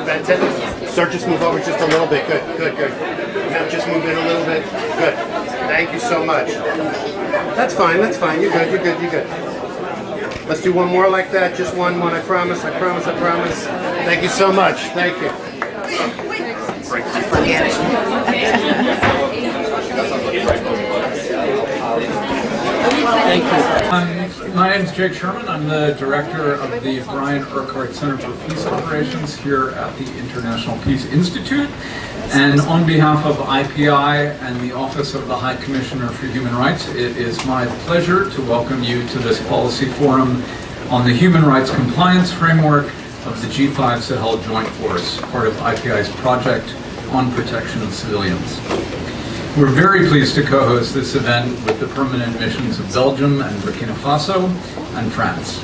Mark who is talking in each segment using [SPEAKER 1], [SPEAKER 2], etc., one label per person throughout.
[SPEAKER 1] Fantastic. Sir, just move over just a little bit. Good, good, good. Now just move in a little bit. Good. Thank you so much. That's fine, that's fine. You're good, you're good, you're good. Let's do one more like that. Just one, I promise, I promise, I promise. Thank you so much. Thank you.
[SPEAKER 2] Thank you. My name is Jake Sherman. I'm the director of the Brian Urquhart Center for Peace Operations here at the International Peace Institute. And on behalf of IPI and the Office of the High Commissioner for Human Rights, it is my pleasure to welcome you to this policy forum on the human rights compliance framework of the G5 Sahel Joint Force, part of IPI's project on protection of civilians. We're very pleased to co-host this event with the permanent missions of Belgium and Burkina Faso and France.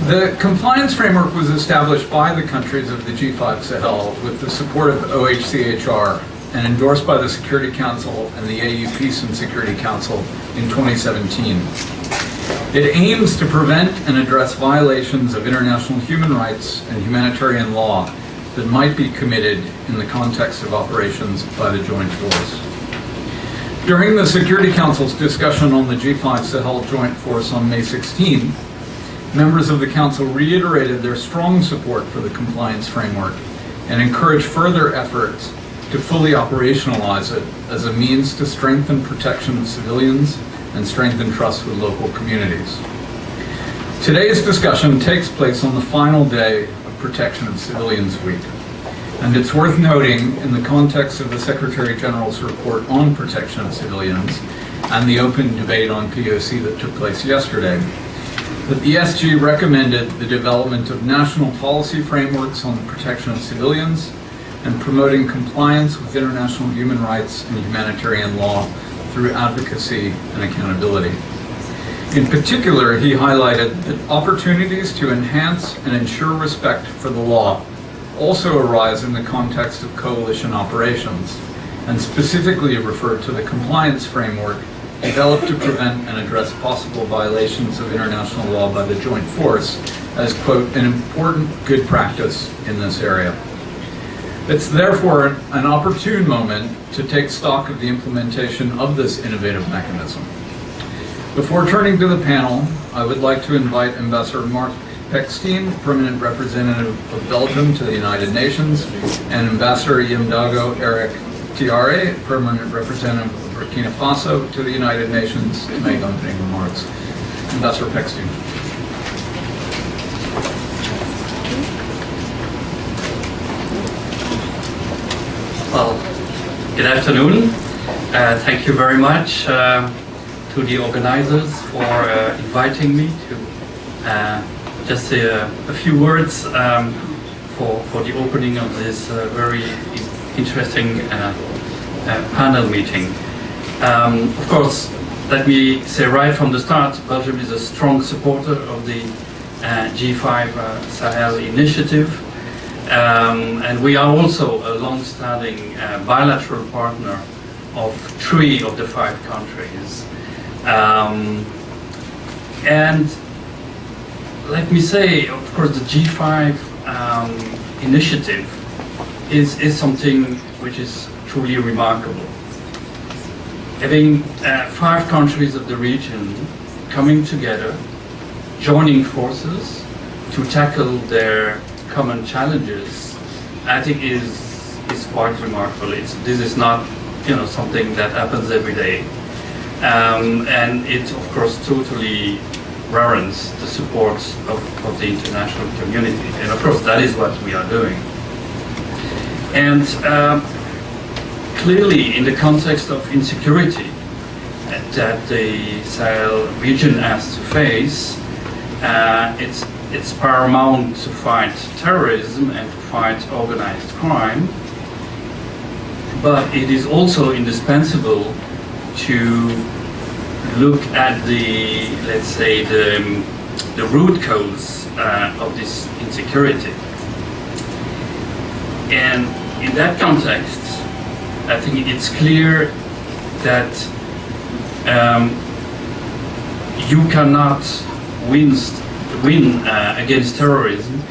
[SPEAKER 2] The compliance framework was established by the countries of the G5 Sahel with the support of OHCHR and endorsed by the Security Council and the AU Peace and Security Council in 2017. It aims to prevent and address violations of international human rights and humanitarian law that might be committed in the context of operations by the Joint Force. During the Security Council's discussion on the G5 Sahel Joint Force on May 16, members of the Council reiterated their strong support for the compliance framework and encouraged further efforts to fully operationalize it as a means to strengthen protection of civilians and strengthen trust with local communities. Today's discussion takes place on the final day Protection of Civilians Week. And it's worth noting, in the context of the Secretary General's report on protection of civilians and the open debate on POC that took place yesterday, that the SG recommended the development of national policy frameworks on the protection of civilians and promoting compliance with international human rights and humanitarian law through advocacy and accountability. In particular, he highlighted that opportunities to enhance and ensure respect for the law also arise in the context of coalition operations, and specifically referred to the compliance framework developed to prevent and address possible violations of international law by the Joint Force as, quote, an important good practice in this area. It's therefore an opportune moment to take stock of the implementation of this innovative mechanism. Before turning to the panel, I would like to invite Ambassador Mark Pechstein, Permanent Representative of Belgium to the United Nations, and Ambassador Yemdago Eric Tiare, Permanent Representative of Burkina Faso to the United Nations, to make opening remarks. Ambassador Pechstein.
[SPEAKER 3] Well, good afternoon. Thank you very much to the organizers for inviting me to just say a few words for the opening of this very interesting panel meeting. Of course, let me say right from the start, Belgium is a strong supporter of the G5 Sahel initiative, and we are also a long-standing bilateral partner of 3 of the 5 countries. And let me say, of course, the G5 initiative is something which is truly remarkable. Having 5 countries of the region coming together, joining forces to tackle their common challenges, I think is quite remarkable. This is not, something that happens every day. And it, of course, totally warrants the support of the international community. And, of course, that is what we are doing. And clearly, in the context of insecurity that the Sahel region has to face, it's paramount to fight terrorism and to fight organized crime. But it is also indispensable to look at the, let's say, the root cause of this insecurity. And in that context, I think it's clear that you cannot win against terrorism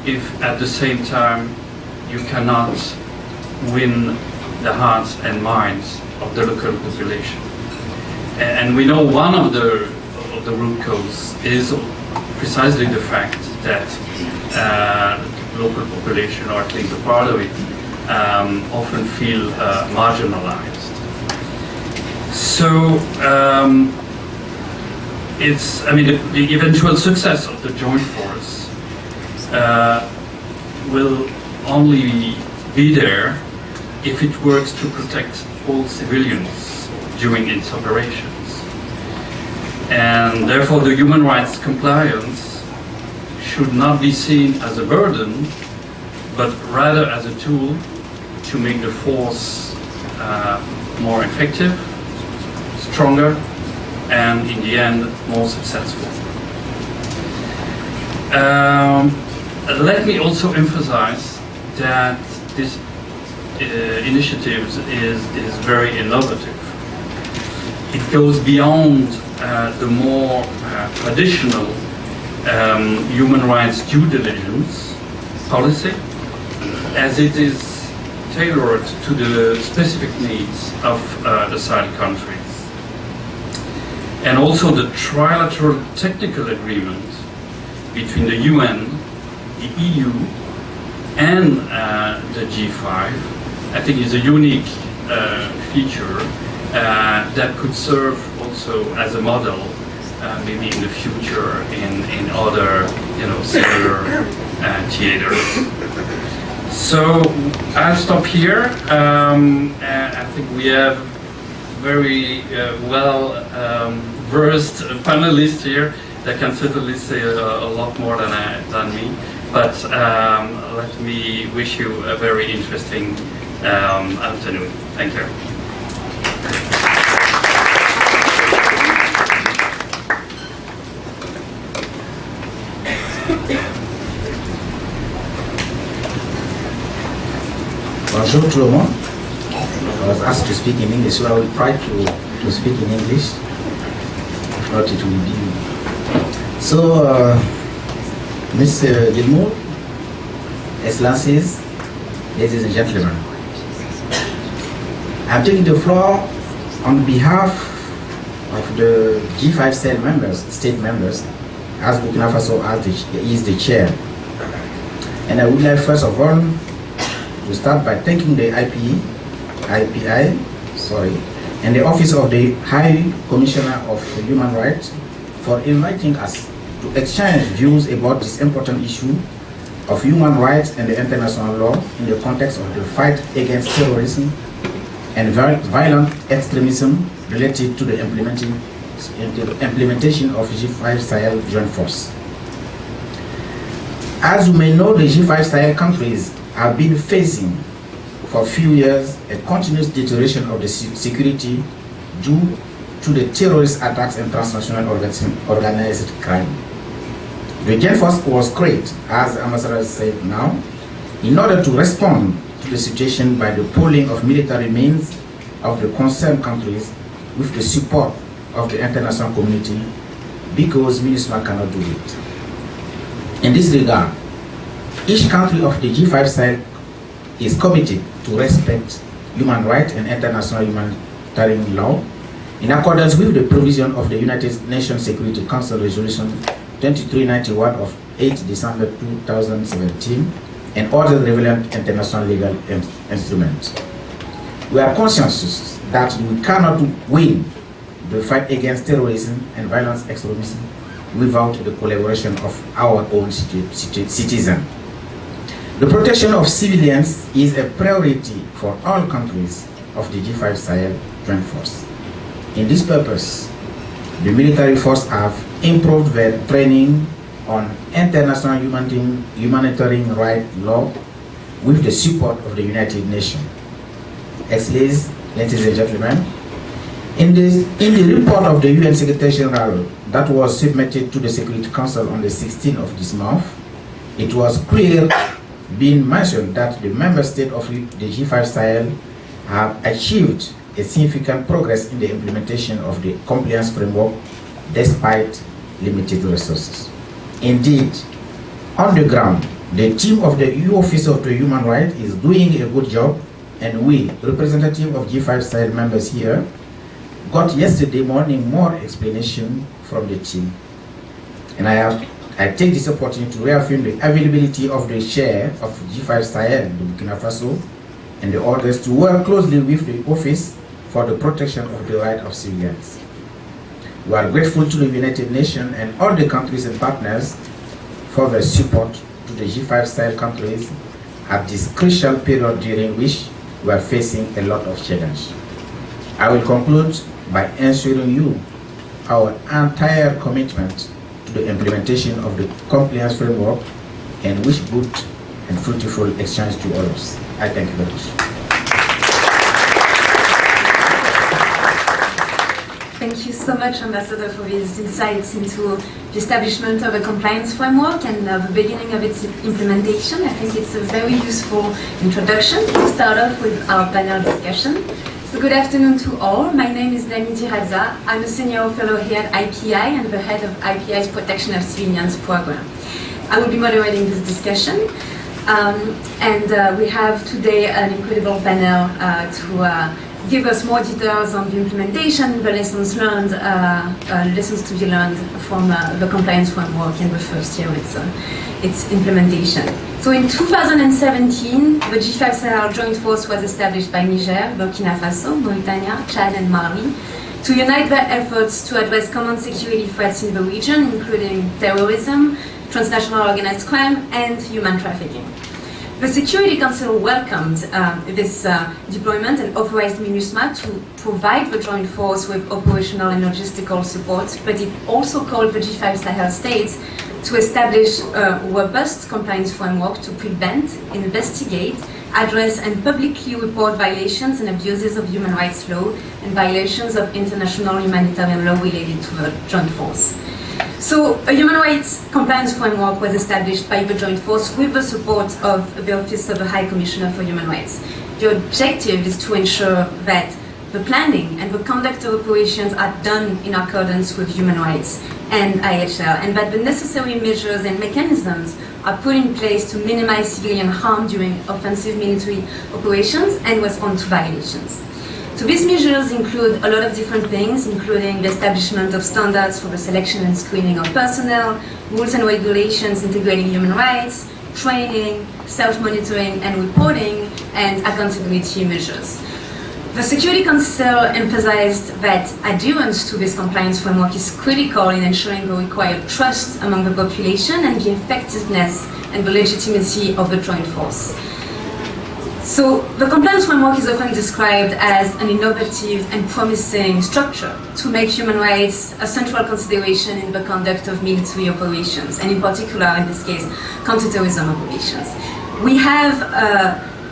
[SPEAKER 3] if at the same time you cannot win the hearts and minds of the local population. And we know one of the root causes is precisely the fact that local population, or at least a part of it, often feel marginalized. So the eventual success of the joint force will only be there if it works to protect all civilians during its operations. And therefore the human rights compliance should not be seen as a burden, but rather as a tool to make the force more effective, stronger, and in the end more successful. Let me also emphasize that this initiative is very innovative. It goes beyond the more traditional human rights due diligence policy, as it is tailored to the specific needs of the Sahel countries. And also the trilateral technical agreement between the UN, the EU, and the G5, I think is a unique feature that could serve also as a model maybe in the future in other similar theaters. So I'll stop here. I think we have very well versed panelists here that can certainly say a lot more than me. But let me wish you a very interesting afternoon. Thank you.
[SPEAKER 4] Bonjour tout le monde. I was asked to speak in English, so I will try to speak in English. If not, it will be. So, Mr. Gilmour, Excellencies, ladies and gentlemen, I'm taking the floor on behalf of the G5 state members, as Burkina Faso is the chair. And I would like first of all to start by thanking the IPI, and the Office of the High Commissioner of Human Rights for inviting us to exchange views about this important issue of human rights and the international law in the context of the fight against terrorism and violent extremism related to the implementation of G5 Sahel Joint Force. As you may know, the G5 Sahel countries have been facing for a few years a continuous deterioration of the security due to the terrorist attacks and transnational organized crime. The Joint Force was created, as Ambassador said now, in order to respond to the situation by the pooling of military means of the concerned countries with the support of the international community, because MINUSMA cannot do it. In this regard, each country of the G5 Sahel is committed to respect human rights and international humanitarian law in accordance with the provision of the United Nations Security Council Resolution 2391 of 8 December 2017 and other relevant international legal instruments. We are conscious that we cannot win the fight against terrorism and violent extremism without the collaboration of our own citizens. The protection of civilians is a priority for all countries of the G5 Sahel Joint Force. In this purpose, the military force have improved their training on international humanitarian rights law with the support of the United Nations. Excellencies, ladies and gentlemen, in the report of the UN Secretary General that was submitted to the Security Council on the 16th of this month, it was clear being mentioned that the member states of the G5 Sahel have achieved a significant progress in the implementation of the compliance framework despite limited resources. Indeed, on the ground, The team of the EU Office of the Human Rights is doing a good job, and we, representative of G5 Sahel members here, got yesterday morning more explanation from the team. And I take this opportunity to reaffirm the availability of the chair of G5 Sahel, the Burkina Faso, and the others to work closely with the Office for the Protection of the Rights of Civilians. We are grateful to the United Nations and all the countries and partners for their support to the G5 Sahel countries at this crucial period during which we are facing a lot of challenge. I will conclude by assuring you our entire commitment to the implementation of the compliance framework and wish good and fruitful exchange to all of us. I thank you very much.
[SPEAKER 5] Thank you so much, Ambassador, for these insights into the establishment of a compliance framework and the beginning of its implementation. I think it's a very useful introduction to start off with our panel discussion. So good afternoon to all. My name is Lamidi Raza. I'm a senior fellow here at IPI and the head of IPI's Protection of Civilians program. I will be moderating this discussion. We have today an incredible panel to give us more details on the implementation, the lessons learned, lessons to be learned from the compliance framework in the first year of its implementation. So in 2017, the G5 Sahel Joint Force was established by Niger, Burkina Faso, Mauritania, Chad and Mali to unite their efforts to address common security threats in the region, including terrorism, transnational organized crime and human trafficking. The Security Council welcomed this deployment and authorized MINUSMA to provide the joint force with operational and logistical support, but it also called the G5 Sahel states to establish a robust compliance framework to prevent, investigate, address and publicly report violations and abuses of human rights law and violations of international humanitarian law related to the joint force. So a human rights compliance framework was established by the Joint Force with the support of the Office of the High Commissioner for Human Rights. The objective is to ensure that the planning and the conduct of operations are done in accordance with human rights and IHL, and that the necessary measures and mechanisms are put in place to minimize civilian harm during offensive military operations and respond to violations. So these measures include a lot of different things, including the establishment of standards for the selection and screening of personnel, rules and regulations integrating human rights, training, self-monitoring and reporting, and accountability measures. The Security Council emphasized that adherence to this compliance framework is critical in ensuring the required trust among the population and the effectiveness and the legitimacy of the joint force. So the compliance framework is often described as an innovative and promising structure to make human rights a central consideration in the conduct of military operations, and in particular, in this case, counterterrorism operations. We have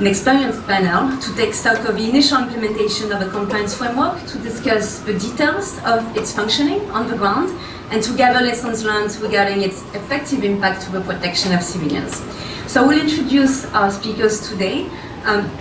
[SPEAKER 5] an experienced panel to take stock of the initial implementation of the compliance framework, to discuss the details of its functioning on the ground, and to gather lessons learned regarding its effective impact to the protection of civilians. So I will introduce our speakers today.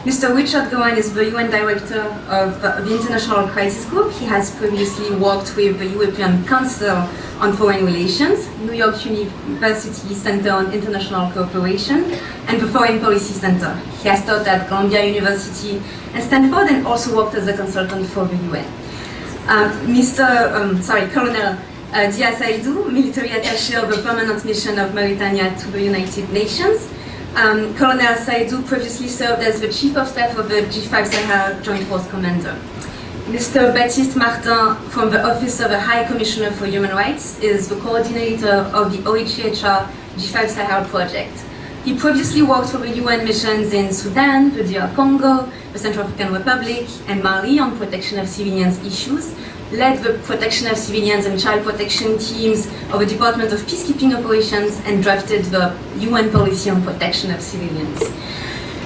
[SPEAKER 5] Mr. Richard Gowan is the UN Director of the International Crisis Group. He has previously worked with the European Council on Foreign Relations, New York University Center on International Cooperation, and the Foreign Policy Center. He has taught at Columbia University and Stanford and also worked as a consultant for the UN. Colonel Dia Saidou, military attaché of the permanent mission of Mauritania to the United Nations. Colonel Saidou previously served as the Chief of Staff of the G5 Sahel Joint Force Commander. Mr. Baptiste Martin from the Office of the High Commissioner for Human Rights is the coordinator of the OHCHR G5 Sahel project. He previously worked for the UN missions in Sudan, the DR Congo, the Central African Republic, and Mali on protection of civilians issues, led the protection of civilians and child protection teams of the Department of Peacekeeping Operations, and drafted the UN policy on protection of civilians.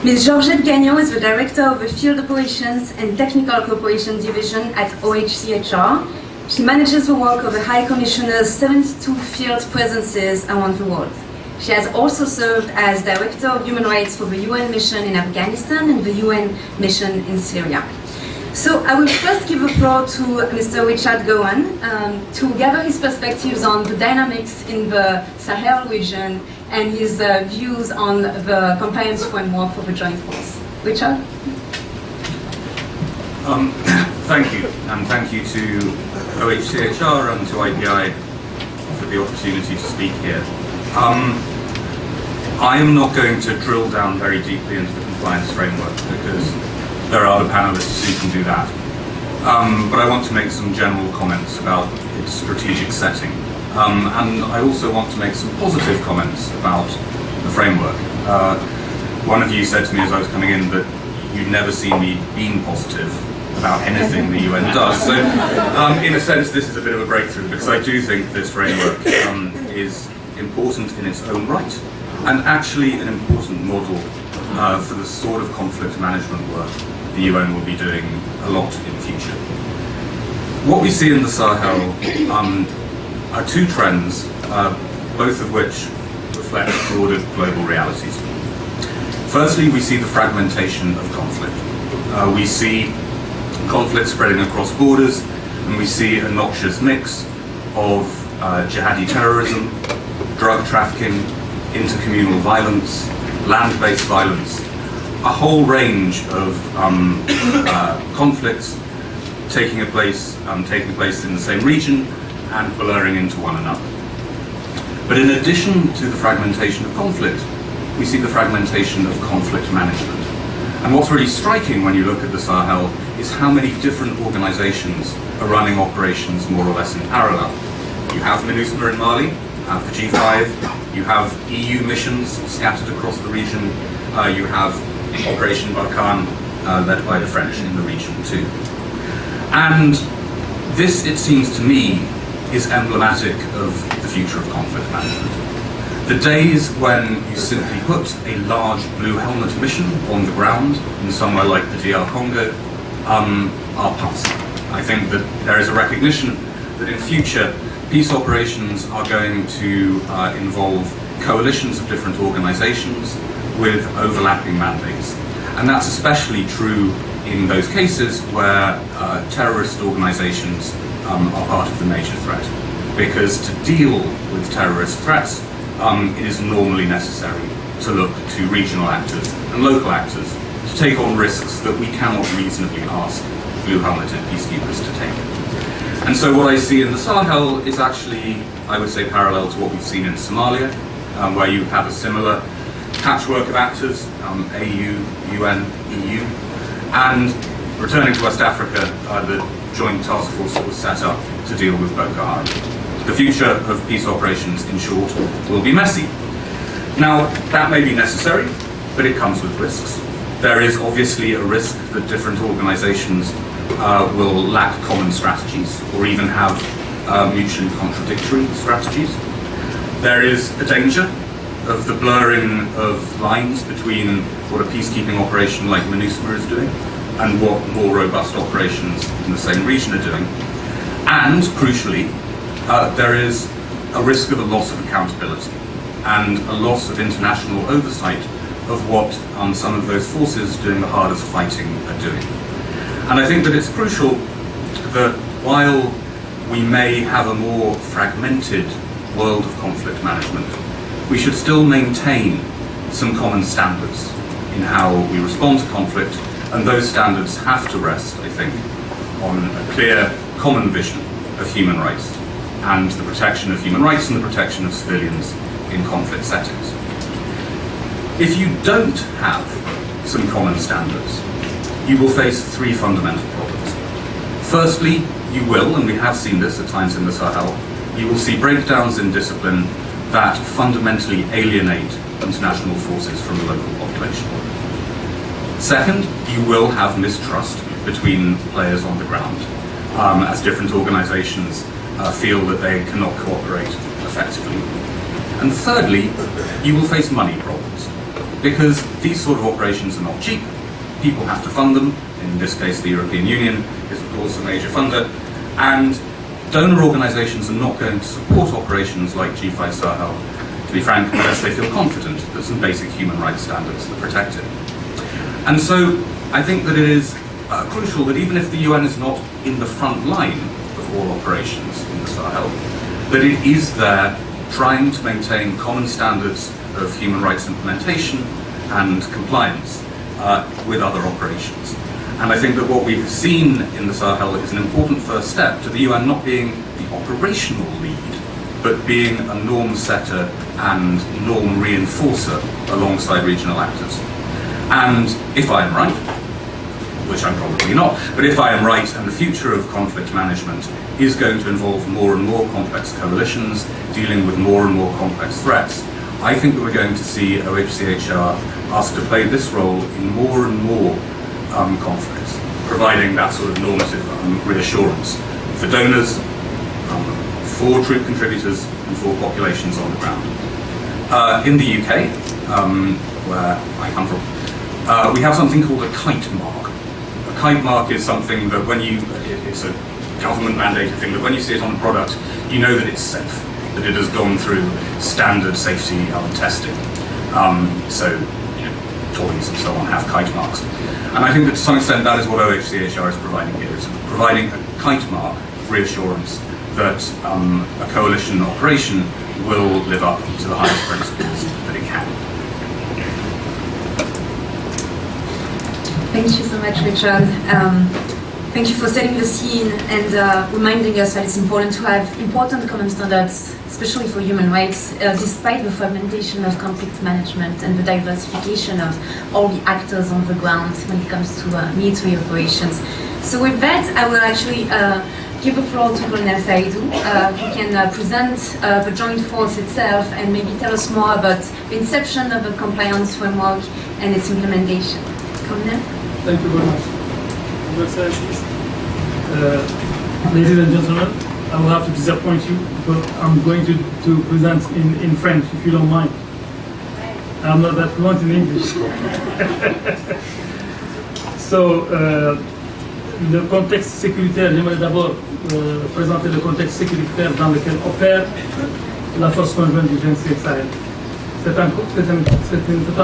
[SPEAKER 5] Ms. Georgette Gagnon is the Director of the Field Operations and Technical Cooperation Division at OHCHR. She manages the work of the High Commissioner's 72 field presences around the world. She has also served as Director of Human Rights for the UN mission in Afghanistan and the UN mission in Syria. So I will first give the floor to Mr. Richard Gowan to gather his perspectives on the dynamics in the Sahel region and his views on the compliance framework for the joint force. Richard?
[SPEAKER 6] Thank you, and thank you to OHCHR and to IPI for the opportunity to speak here. I am not going to drill down very deeply into the compliance framework because there are other panelists who can do that. But I want to make some general comments about its strategic setting. And I also want to make some positive comments about the framework. One of you said to me as I was coming in that you'd never seen me being positive about anything the UN does. So in a sense, this is a bit of a breakthrough because I do think this framework is important in its own right and actually an important model for the sort of conflict management work the UN will be doing a lot in future. What we see in the Sahel are two trends, both of which reflect broader global realities. Firstly, we see the fragmentation of conflict. We see conflict spreading across borders, and we see a noxious mix of jihadi terrorism, drug trafficking, intercommunal violence, land-based violence, a whole range of conflicts taking place in the same region and blurring into one another. But in addition to the fragmentation of conflict, we see the fragmentation of conflict management. And what's really striking when you look at the Sahel is how many different organizations are running operations more or less in parallel. You have MINUSMA in Mali, you have the G5, you have EU missions scattered across the region, you have Operation Barkhane led by the French in the region too. And this, it seems to me, is emblematic of the future of conflict management. The days when you simply put a large blue helmet mission on the ground in somewhere like the DR Congo are past. I think that there is a recognition that in future peace operations are going to involve coalitions of different organizations with overlapping mandates. And that's especially true in those cases where terrorist organizations are part of the major threat. Because to deal with terrorist threats, it is normally necessary to look to regional actors and local actors to take on risks that we cannot reasonably ask blue-helmeted peacekeepers to take. And so what I see in the Sahel is actually, I would say, parallel to what we've seen in Somalia, where you have a similar patchwork of actors, AU, UN, EU, and returning to West Africa, the joint task force that was set up to deal with Boko Haram. The future of peace operations, in short, will be messy. Now, that may be necessary, but it comes with risks. There is obviously a risk that different organizations will lack common strategies or even have mutually contradictory strategies. There is a danger of the blurring of lines between what a peacekeeping operation like MINUSMA is doing and what more robust operations in the same region are doing. And, crucially, there is a risk of a loss of accountability and a loss of international oversight of what some of those forces doing the hardest fighting are doing. And I think that it's crucial that while we may have a more fragmented world of conflict management, we should still maintain some common standards in how we respond to conflict, and those standards have to rest, I think, on a clear common vision of human rights and the protection of human rights and the protection of civilians in conflict settings. If you don't have some common standards, you will face three fundamental problems. Firstly, you will, and we have seen this at times in the Sahel, you will see breakdowns in discipline that fundamentally alienate international forces from the local population. Second, you will have mistrust between players on the ground, as different organizations feel that they cannot cooperate effectively. And thirdly, you will face money problems, because these sort of operations are not cheap. People have to fund them. In this case, the European Union is of course a major funder, and donor organizations are not going to support operations like G5 Sahel, to be frank, unless they feel confident that some basic human rights standards are protected. And so I think that it is crucial that even if the UN is not in the front line of all operations in the Sahel, that it is there trying to maintain common standards of human rights implementation and compliance with other operations. And I think that what we've seen in the Sahel is an important first step to the UN not being the operational lead, but being a norm setter and norm reinforcer alongside regional actors. And if I am right, which I'm probably not, but if I am right and the future of conflict management is going to involve more and more complex coalitions dealing with more and more complex threats, I think that we're going to see OHCHR asked to play this role in more and more conflicts, providing that sort of normative reassurance for donors, for troop contributors, and for populations on the ground. In the UK, where I come from, we have something called a kite mark. A kite mark is something that it's a government mandated thing, that when you see it on a product, you know that it's safe, that it has gone through standard safety testing. So, toys and so on have kite marks. And I think that to some extent that is what OHCHR is providing here, is providing a kite mark of reassurance that a coalition operation will live up to the highest principles that it can.
[SPEAKER 5] Thank you so much, Richard. Thank you for setting the scene and reminding us that it's important to have important common standards, especially for human rights, despite the fragmentation of conflict management and the diversification of all the actors on the ground when it comes to military operations. So with that, I will actually give the floor to Colonel Saidou, who can present the joint force itself and maybe tell us more about the inception of the compliance framework and its implementation. Colonel?
[SPEAKER 7] Thank you very much. Your Excellencies, ladies and gentlemen, I will have to disappoint you because I'm going to present in French, if you don't mind. I'm not that fluent in English. So, le contexte sécuritaire, j'aimerais d'abord présenter le contexte sécuritaire dans lequel opère la force conjointe du G5 Sahel. C'est un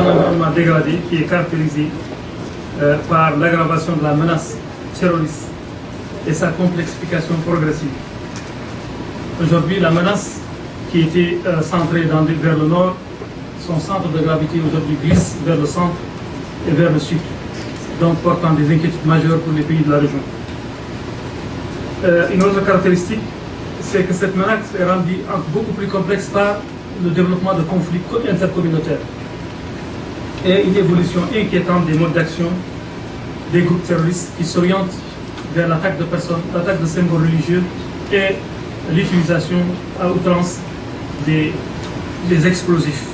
[SPEAKER 7] environnement dégradé qui est caractérisé par l'aggravation de la menace terroriste et sa complexification progressive. Aujourd'hui, la menace qui était centrée vers le nord, son centre de gravité aujourd'hui glisse vers le centre et vers le sud, donc portant des inquiétudes majeures pour les pays de la région. Une autre caractéristique, c'est que cette menace est rendue beaucoup plus complexe par le développement de conflits intercommunautaires et une évolution inquiétante des modes d'action des groupes terroristes qui s'orientent vers l'attaque de personnes, l'attaque de symboles religieux et l'utilisation à outrance des explosifs.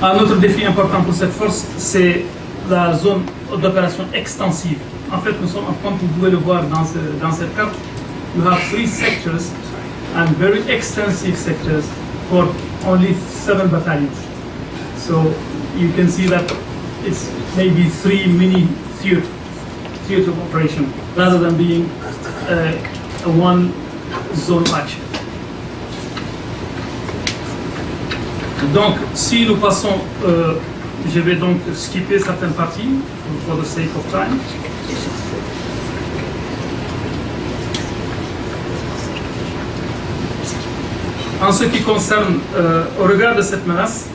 [SPEAKER 7] Un autre défi important pour cette force, c'est la zone d'opération extensive. En fait, nous sommes, comme vous pouvez le voir dans cette carte, you have 3 sectors and very extensive sectors for only 7 battalions. So you can see that it's maybe 3 mini theater of operation rather than being a one zone action. Donc, si nous passons, je vais donc skipper certaines parties for the sake of time. En ce qui concerne, au regard de cette menace,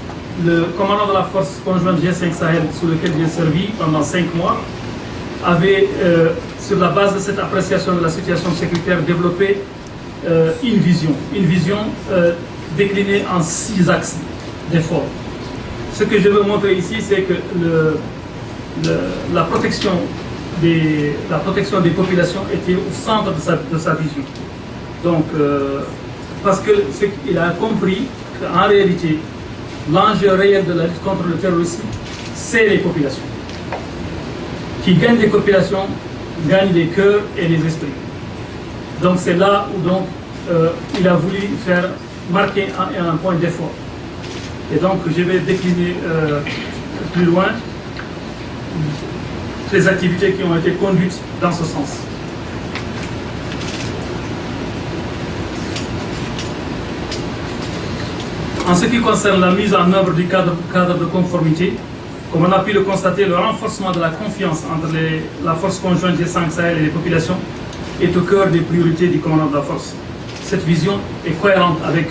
[SPEAKER 7] le commandant de la force conjointe G5 Sahel, sous lequel j'ai servi pendant 5 mois, avait, sur la base de cette appréciation de la situation sécuritaire, développé une vision déclinée en 6 axes d'effort. Ce que je veux montrer ici, c'est que la protection des populations était au centre de sa vision. Donc, parce qu'il a compris qu'en réalité, l'enjeu réel de la lutte contre le terrorisme, c'est les populations. Qui gagnent des populations, gagnent les cœurs et les esprits. Donc c'est là où il a voulu marquer un point d'effort. Et donc je vais décliner plus loin les activités qui ont été conduites dans ce sens. En ce qui concerne la mise en œuvre du cadre de conformité, comme on a pu le constater, le renforcement de la confiance entre la force conjointe G5 Sahel et les populations est au cœur des priorités du commandant de la force. Cette vision est cohérente avec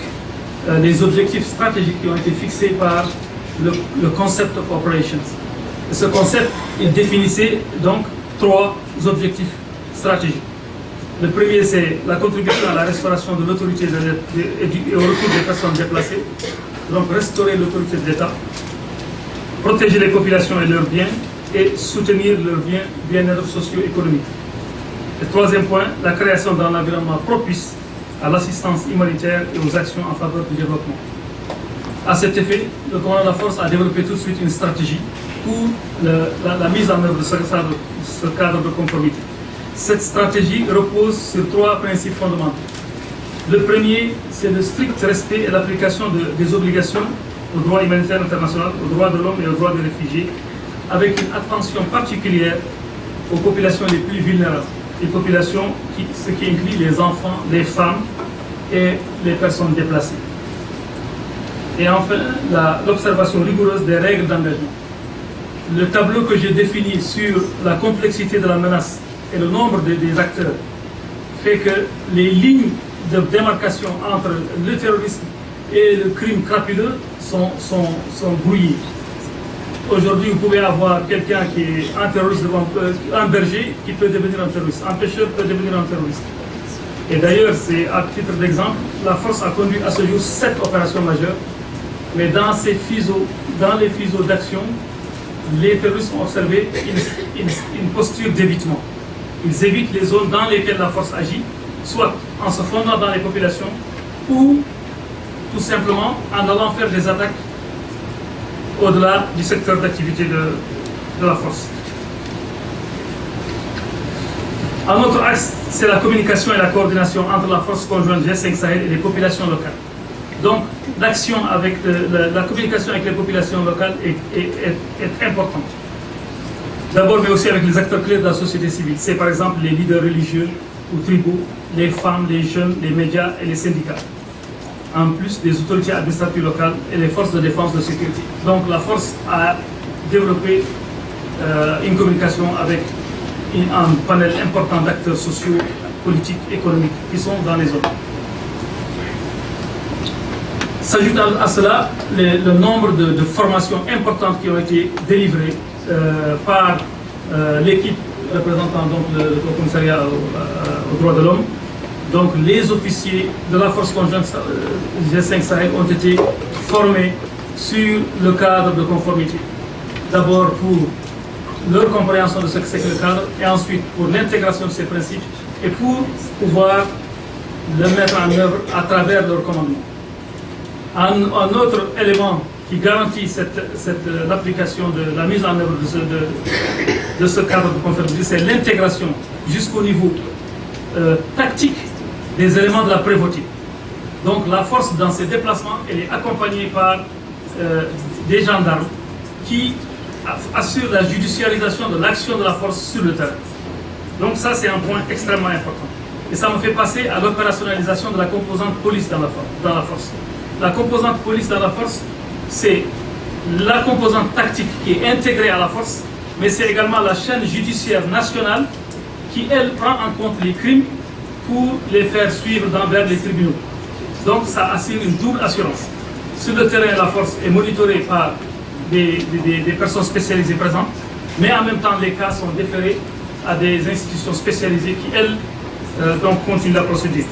[SPEAKER 7] les objectifs stratégiques qui ont été fixés par le concept of operations. Et ce concept, il définissait donc 3 objectifs stratégiques. Le premier, c'est la contribution à la restauration de l'autorité et au retour des personnes déplacées. Donc restaurer l'autorité de l'État, protéger les populations et leurs biens et soutenir leur bien-être socio-économique. Le troisième point, la création d'un environnement propice à l'assistance humanitaire et aux actions en faveur du développement. À cet effet, le commandant de la force a développé tout de suite une stratégie pour la mise en œuvre de ce cadre de conformité. Cette stratégie repose sur 3 principes fondamentaux. Le premier, c'est le strict respect et l'application des obligations au droit humanitaire international, aux droits de l'homme et aux droits des réfugiés, avec une attention particulière aux populations les plus vulnérables, les populations ce qui inclut les enfants, les femmes et les personnes déplacées. Et enfin, l'observation rigoureuse des règles d'engagement. Le tableau que j'ai défini sur la complexité de la menace et le nombre des acteurs fait que les lignes de démarcation entre le terrorisme et le crime crapuleux sont brouillées. Aujourd'hui, vous pouvez avoir quelqu'un qui est un terroriste, un berger qui peut devenir un terroriste, un pêcheur peut devenir un terroriste. Et d'ailleurs, c'est à titre d'exemple, la force a conduit à ce jour 7 opérations majeures, mais dans les fuseaux d'action, les terroristes ont observé une posture d'évitement. Ils évitent les zones dans lesquelles la force agit, soit en se fondant dans les populations, ou tout simplement en allant faire des attaques au-delà du secteur d'activité de la force. Un autre axe, c'est la communication et la coordination entre la force conjointe G5 Sahel et les populations locales. Donc, l'action avec la communication avec les populations locales est importante. D'abord, mais aussi avec les acteurs clés de la société civile. C'est par exemple les leaders religieux ou tribaux, les femmes, les jeunes, les médias et les syndicats. En plus des autorités administratives locales et les forces de défense de sécurité. Donc la force a développé une communication avec un panel important d'acteurs sociaux, politiques, économiques qui sont dans les zones. S'ajoute à cela le nombre de formations importantes qui ont été délivrées par l'équipe représentant donc le commissariat aux droits de l'homme. Donc les officiers de la force conjointe G5 Sahel ont été formés sur le cadre de conformité. D'abord pour leur compréhension de ce que c'est que le cadre, et ensuite pour l'intégration de ces principes, et pour pouvoir le mettre en œuvre à travers leur commandement. Un autre élément qui garantit l'application de la mise en œuvre de ce cadre de conformité, c'est l'intégration jusqu'au niveau tactique des éléments de la prévôté. Donc la force dans ses déplacements, elle est accompagnée par des gendarmes qui assurent la judiciarisation de l'action de la force sur le terrain. Donc ça c'est un point extrêmement important. Et ça me fait passer à l'opérationnalisation de la composante police dans la force. La composante police dans la force, c'est la composante tactique qui est intégrée à la force, mais c'est également la chaîne judiciaire nationale qui, elle, prend en compte les crimes pour les faire suivre vers les tribunaux. Donc ça assure une double assurance. Sur le terrain, la force est monitorée par des personnes spécialisées présentes, mais en même temps, les cas sont déférés à des institutions spécialisées qui, elles, donc continuent la procédure.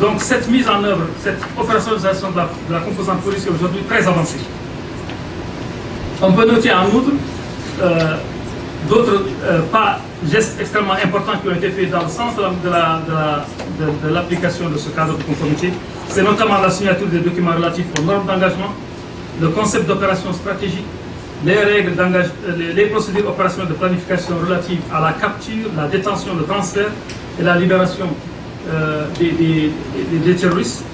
[SPEAKER 7] Donc cette mise en œuvre, cette opérationnalisation de la composante police est aujourd'hui très avancée. On peut noter en outre d'autres gestes extrêmement importants qui ont été faits dans le sens de l'application de ce cadre de conformité. C'est notamment la signature des documents relatifs aux normes d'engagement, le concept d'opération stratégique, les règles d'engagement, les procédures opérationnelles de planification relatives à la capture, la détention, le transfert et la libération des terroristes,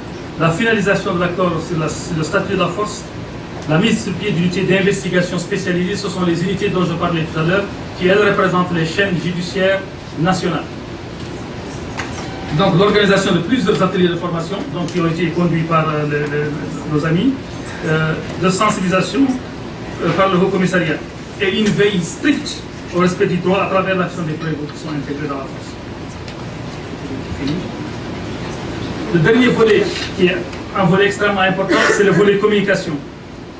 [SPEAKER 7] la finalisation de l'accord sur le statut de la force, la mise sur pied d'unités d'investigation spécialisées, ce sont les unités dont je parlais tout à l'heure, qui elles représentent les chaînes judiciaires nationales. Donc l'organisation de plusieurs ateliers de formation qui ont été conduits par nos amis, de sensibilisation par le Haut Commissariat, et une veille stricte au respect du droit à travers l'action des prévôts qui sont intégrés dans la force. Le dernier volet qui est un volet extrêmement important, c'est le volet communication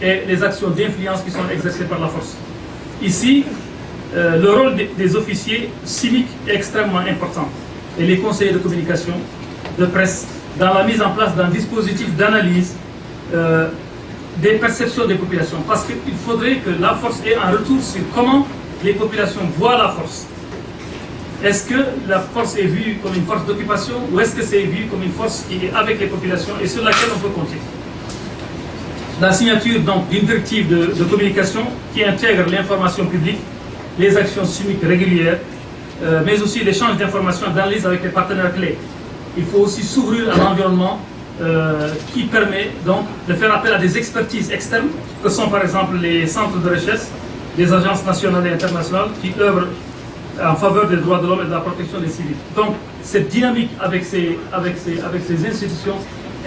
[SPEAKER 7] et les actions d'influence qui sont exercées par la force. Ici, le rôle des officiers civiques est extrêmement important et les conseillers de communication, de presse, dans la mise en place d'un dispositif d'analyse des perceptions des populations. Parce qu'il faudrait que la force ait un retour sur comment les populations voient la force. Est-ce que la force est vue comme une force d'occupation ou est-ce que c'est vu comme une force qui est avec les populations et sur laquelle on peut compter? La signature donc d'une directive de communication qui intègre l'information publique, les actions civiques régulières, mais aussi l'échange d'informations d'analyse avec les partenaires clés. Il faut aussi s'ouvrir à l'environnement qui permet donc de faire appel à des expertises externes, que sont par exemple les centres de recherche, les agences nationales et internationales qui œuvrent en faveur des droits de l'homme et de la protection des civils. Donc cette dynamique avec ces institutions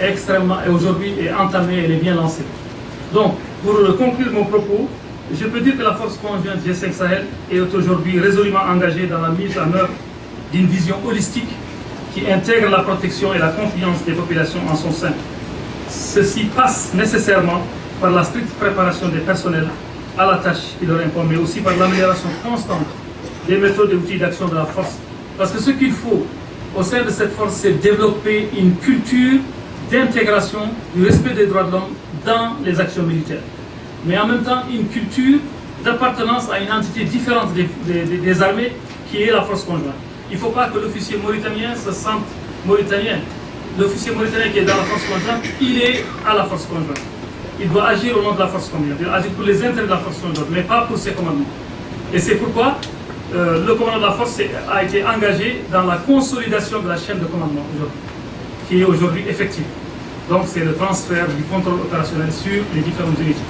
[SPEAKER 7] est extrêmement, et aujourd'hui est entamée, elle est bien lancée. Donc pour conclure mon propos, je peux dire que la force conjointe G5 Sahel est aujourd'hui résolument engagée dans la mise en œuvre d'une vision holistique qui intègre la protection et la confiance des populations en son sein. Ceci passe nécessairement par la stricte préparation des personnels à la tâche qui leur incombe, mais aussi par l'amélioration constante des méthodes et outils d'action de la force. Parce que ce qu'il faut au sein de cette force, c'est développer une culture d'intégration du respect des droits de l'homme dans les actions militaires. Mais en même temps, une culture d'appartenance à une entité différente des armées qui est la force conjointe. Il ne faut pas que l'officier mauritanien se sente mauritanien. L'officier mauritanien qui est dans la force conjointe, il est à la force conjointe. Il doit agir au nom de la force conjointe. Il doit agir pour les intérêts de la force conjointe, mais pas pour ses commandements. Et c'est pourquoi le commandant de la force a été engagé dans la consolidation de la chaîne de commandement aujourd'hui, qui est aujourd'hui effective. Donc c'est le transfert du contrôle opérationnel sur les différentes unités.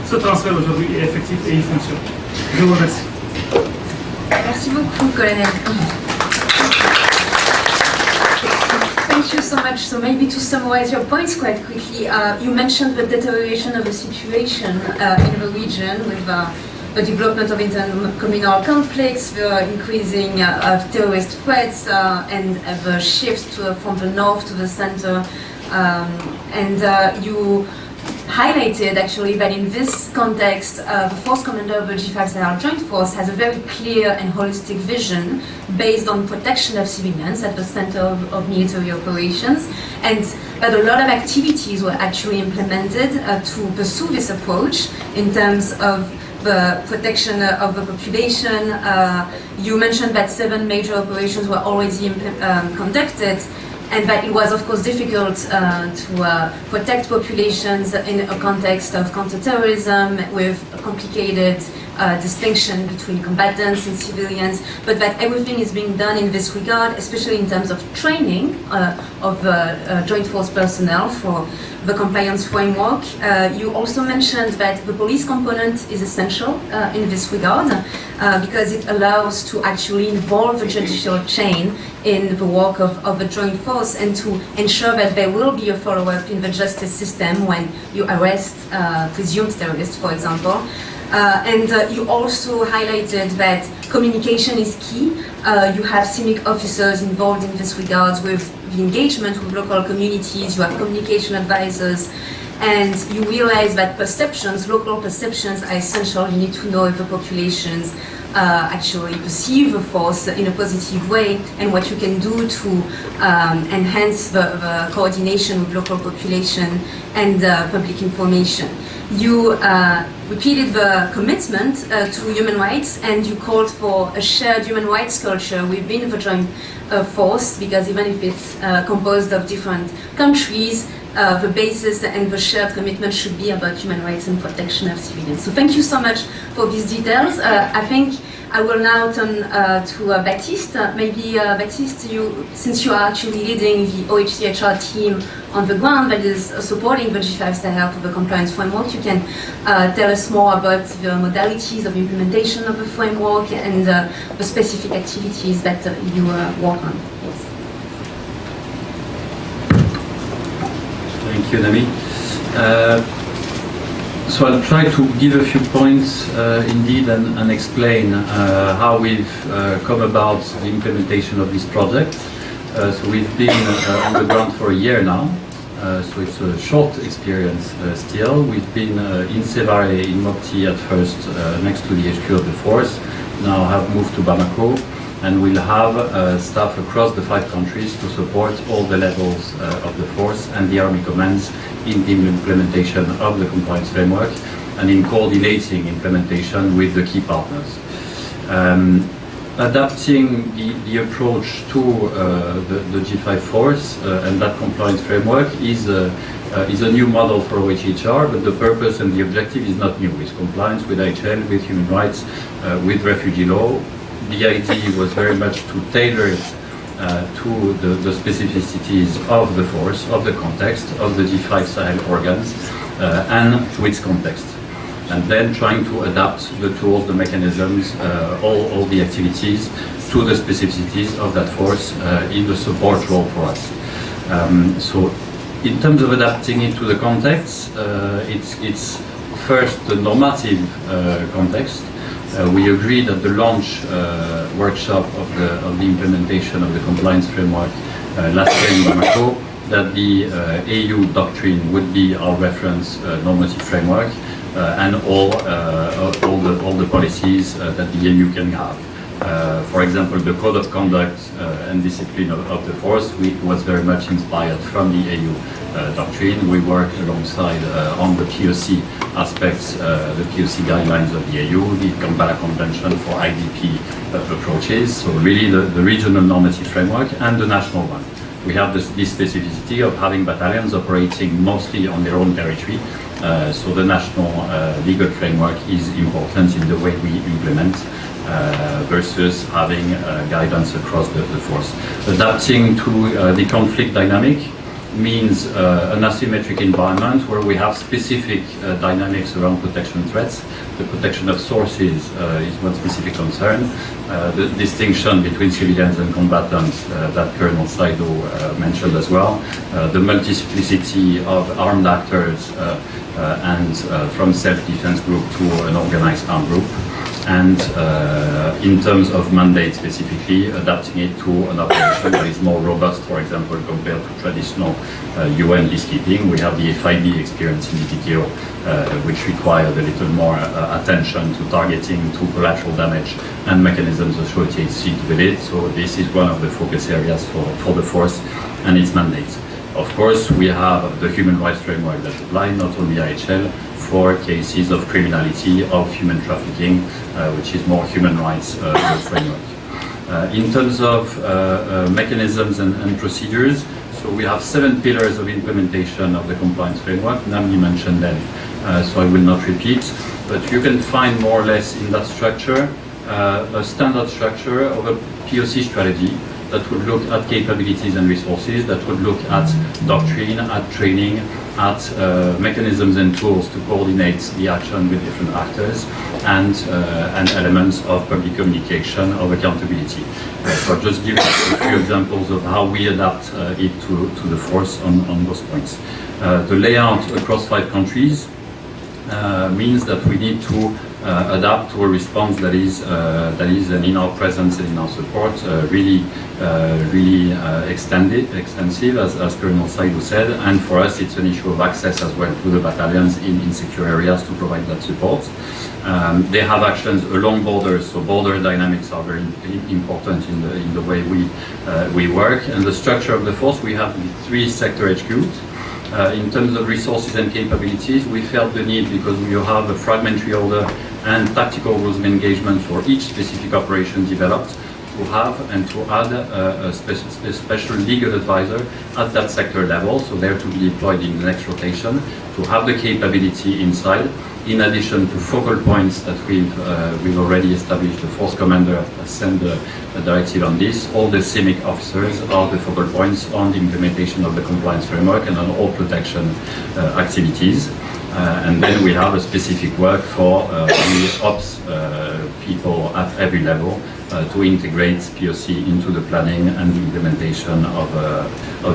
[SPEAKER 7] Ce transfert aujourd'hui est effectif et il fonctionne. Je vous remercie.
[SPEAKER 5] Merci beaucoup, colonel. Thank you so much. So maybe to summarize your points quite quickly, you mentioned the deterioration of the situation in the region with the development of intercommunal conflicts, the increasing of terrorist threats, and the shift from the north to the center. And you highlighted actually that in this context, the force commander of the G5 Sahel Joint Force has a very clear and holistic vision based on protection of civilians at the center of military operations, and that a lot of activities were actually implemented to pursue this approach in terms of the protection of the population. You mentioned that 7 major operations were already conducted, and that it was of course difficult to protect populations in a context of counterterrorism with a complicated distinction between combatants and civilians, but that everything is being done in this regard, especially in terms of training of joint force personnel for the compliance framework. You also mentioned that the police component is essential in this regard because it allows to actually involve the judicial chain in the work of the joint force and to ensure that there will be a follow-up in the justice system when you arrest presumed terrorists, for example. And you also highlighted that communication is key. You have civic officers involved in this regard with the engagement with local communities, you have communication advisors, and you realize that perceptions, local perceptions are essential. You need to know if the populations actually perceive the force in a positive way and what you can do to enhance the coordination with local population and public information. You repeated the commitment to human rights, and you called for a shared human rights culture within the joint force, because even if it's composed of different countries, the basis and the shared commitment should be about human rights and protection of civilians. So thank you so much for these details. I think I will now turn to Baptiste. Maybe Baptiste, since you are actually leading the OHCHR team on the ground that is supporting the G5 Sahel for the compliance framework, you can tell us more about the modalities of implementation of the framework and the specific activities that you work on. Yes.
[SPEAKER 8] Thank you, Nami. So I'll try to give a few points indeed and explain how we've come about the implementation of this project. So we've been on the ground for a year now, so it's a short experience still. We've been in Sévaré, in Mopti at first, next to the HQ of the force. Now have moved to Bamako, and we'll have staff across the 5 countries to support all the levels of the force and the army commands in the implementation of the compliance framework and in coordinating implementation with the key partners. Adapting the approach to the G5 force and that compliance framework is a new model for OHHR, but the purpose and the objective is not new. It's compliance with IHL, with human rights, with refugee law. The idea was very much to tailor it to the specificities of the force, of the context, of the G5 Sahel organs, and to its context. And then trying to adapt the tools, the mechanisms, all the activities to the specificities of that force in the support role for us. So in terms of adapting it to the context, it's first the normative context. We agreed at the launch workshop of the implementation of the compliance framework last year in Bamako that the AU doctrine would be our reference normative framework and all the policies that the AU can have. For example, the code of conduct and discipline of the force was very much inspired from the AU doctrine. We work alongside on the POC aspects, the POC guidelines of the AU, the Kampala Convention for IDP approaches, so really the regional normative framework and the national one. We have this specificity of having battalions operating mostly on their own territory, so the national legal framework is important in the way we implement versus having guidance across the force. Adapting to the conflict dynamic means an asymmetric environment where we have specific dynamics around protection threats. The protection of sources is one specific concern. The distinction between civilians and combatants that Colonel Saido mentioned as well. The multiplicity of armed actors and from self-defense group to an organized armed group. And in terms of mandate specifically, adapting it to an operation that is more robust, for example, compared to traditional UN peacekeeping. We have the FIB experience in the PKO, which required a little more attention to targeting, to collateral damage and mechanisms associated with it. So this is one of the focus areas for the force and its mandate. Of course, we have the human rights framework that applies not only IHL for cases of criminality, of human trafficking, which is more human rights framework. In terms of mechanisms and procedures, so we have 7 pillars of implementation of the compliance framework. Namni mentioned them, so I will not repeat, but you can find more or less in that structure a standard structure of a POC strategy that would look at capabilities and resources, that would look at doctrine, at training, at mechanisms and tools to coordinate the action with different actors, and elements of public communication, of accountability. So I'll just give a few examples of how we adapt it to the force on those points. The layout across 5 countries means that we need to adapt to a response that is and in our presence and in our support really extensive, as Colonel Saido said, and for us it's an issue of access as well to the battalions in insecure areas to provide that support. They have actions along borders, so border dynamics are very important in the way we work, and the structure of the force. We have 3 sector HQs. In terms of resources and capabilities, we felt the need, because you have a fragmentary order and tactical rules of engagement for each specific operation developed, to have and to add a special legal advisor at that sector level, so there to be deployed in the next rotation, to have the capability inside, in addition to focal points that we've already established. The force commander has sent a directive on this. All the CIMIC officers are the focal points on the implementation of the compliance framework and on all protection activities. And then we have a specific work for the ops people at every level to integrate POC into the planning and the implementation of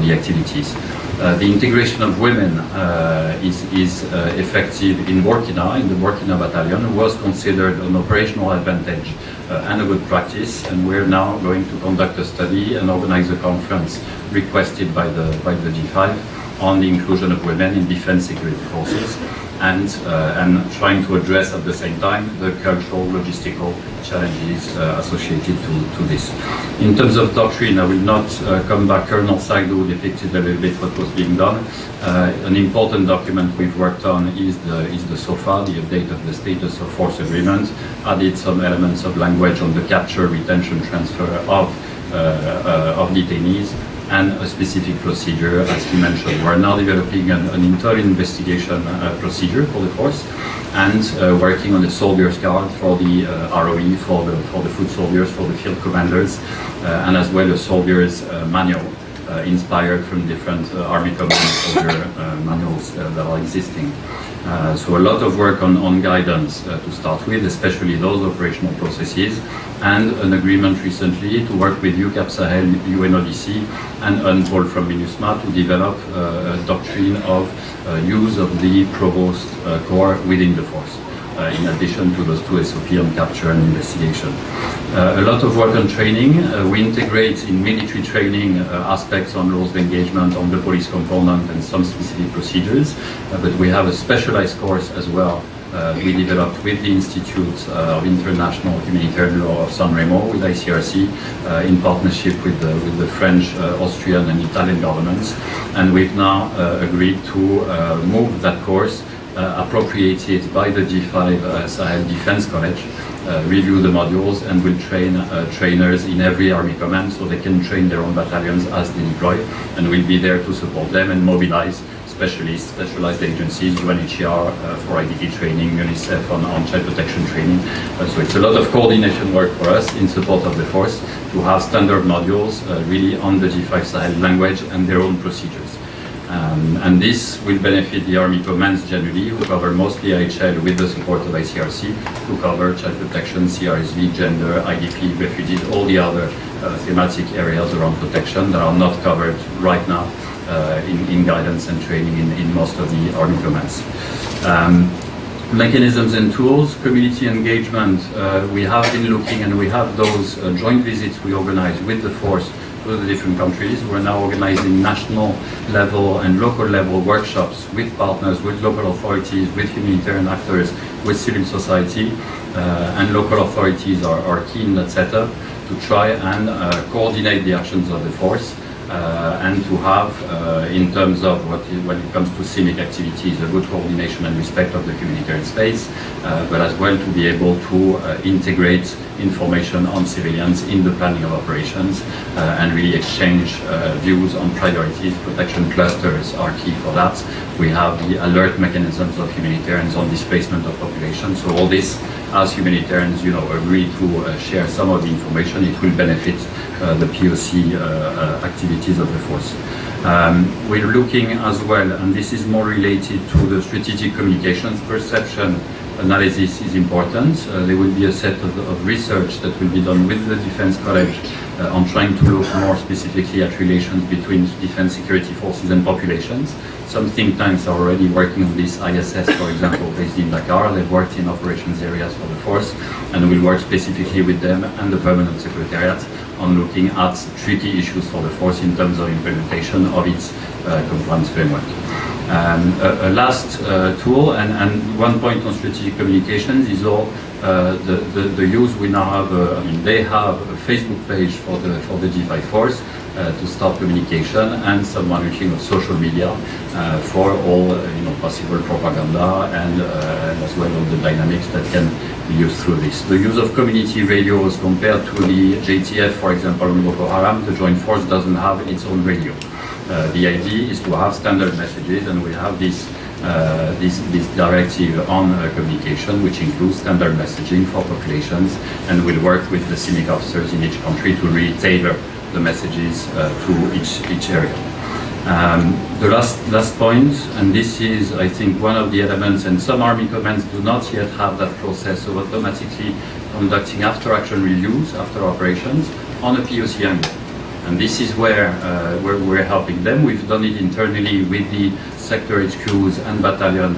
[SPEAKER 8] the activities. The integration of women is effective in Burkina. In the Burkina battalion was considered an operational advantage and a good practice, and we're now going to conduct a study and organize a conference requested by the G5 on the inclusion of women in defense security forces, and trying to address at the same time the cultural, logistical challenges associated to this. In terms of doctrine, I will not come back. Colonel Sagdo depicted a little bit what was being done. An important document we've worked on is the SOFA, the update of the status of force agreement, added some elements of language on the capture, retention, transfer of detainees, and a specific procedure, as he mentioned. We're now developing an internal investigation procedure for the force, and working on the soldiers card for the ROE, for the foot soldiers, for the field commanders, and as well a soldiers manual inspired from different Army Command soldier manuals that are existing. So a lot of work on guidance to start with, especially those operational processes, and an agreement recently to work with UCAP Sahel, UNODC, and UNPOL from MINUSMA to develop a doctrine of use of the Provost Corps within the force, in addition to those two SOP on capture and investigation. A lot of work on training. We integrate in military training aspects on rules of engagement, on the police component, and some specific procedures, but we have a specialized course as well. We developed with the Institute of International Humanitarian Law of San Remo with ICRC in partnership with the French, Austrian and Italian governments, and we've now agreed to move that course appropriated by the G5 Sahel Defense College, review the modules, and will train trainers in every Army Command so they can train their own battalions as they deploy, and we'll be there to support them and mobilize specialists, specialized agencies, UNHCR for IDP training, UNICEF on child protection training. So it's a lot of coordination work for us in support of the force to have standard modules really on the G5 Sahel language and their own procedures. And this will benefit the Army Commands generally, who cover mostly IHL with the support of ICRC, to cover child protection, CRSV, gender, IDP, refugees, all the other thematic areas around protection that are not covered right now in guidance and training in most of the Army Commands. Mechanisms and tools, community engagement, we have been looking, and we have those joint visits we organize with the force to the different countries. We're now organizing national level and local level workshops with partners, with local authorities, with humanitarian actors, with civil society, and local authorities are key in that setup to try and coordinate the actions of the force. And to have, in terms of when it comes to CIMIC activities, a good coordination and respect of the humanitarian space, but as well to be able to integrate information on civilians in the planning of operations and really exchange views on priorities. Protection clusters are key for that. We have the alert mechanisms of humanitarians on displacement of population. So all this, as humanitarians, agree to share some of the information, it will benefit the POC activities of the force. We're looking as well, and this is more related to the strategic communications. Perception analysis is important. There will be a set of research that will be done with the Defense College on trying to look more specifically at relations between defense security forces and populations. Some think tanks are already working on this. ISS, for example, based in Dakar, they've worked in operations areas for the force, and we'll work specifically with them and the Permanent Secretariat on looking at tricky issues for the force in terms of implementation of its compliance framework. A last tool, and one point on strategic communications is all the use we now have. They have a Facebook page for the G5 force to start communication, and some monitoring of social media for all possible propaganda and as well all the dynamics that can be used through this. The use of community radios compared to the JTF, for example, in Boko Haram, the Joint Force doesn't have its own radio. The idea is to have standard messages, and we have this directive on communication, which includes standard messaging for populations, and we'll work with the CIMIC officers in each country to really tailor the messages to each area. The last point, and this is, I think, one of the elements, and some Army Commands do not yet have that process of automatically conducting after-action reviews after operations on a POC angle. And this is where we're helping them. We've done it internally with the sector HQs and battalion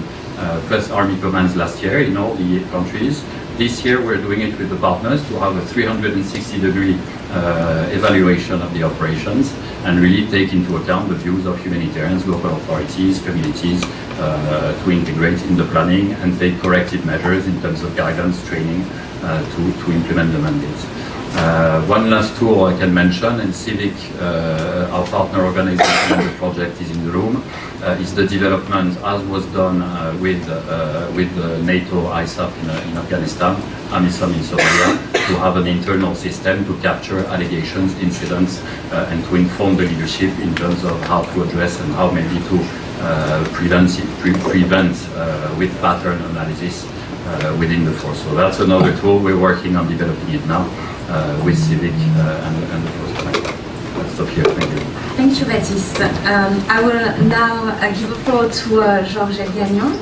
[SPEAKER 8] plus Army Commands last year in all the countries. This year we're doing it with the partners to have a 360-degree evaluation of the operations and really take into account the views of humanitarians, local authorities, communities to integrate in the planning and take corrective measures in terms of guidance, training to implement the mandates. One last tool I can mention, and Civic, our partner organization in the project, is in the room, is the development, as was done with NATO ISAF in Afghanistan, AMISOM in Somalia, to have an internal system to capture allegations, incidents, and to inform the leadership in terms of how to address and how maybe to prevent with pattern analysis within the force. So that's another tool. We're working on developing it now with Civic and the Force Connect. I'll stop here. Thank you.
[SPEAKER 5] Thank you, Baptiste. I will now give the floor to Georges Gagnon,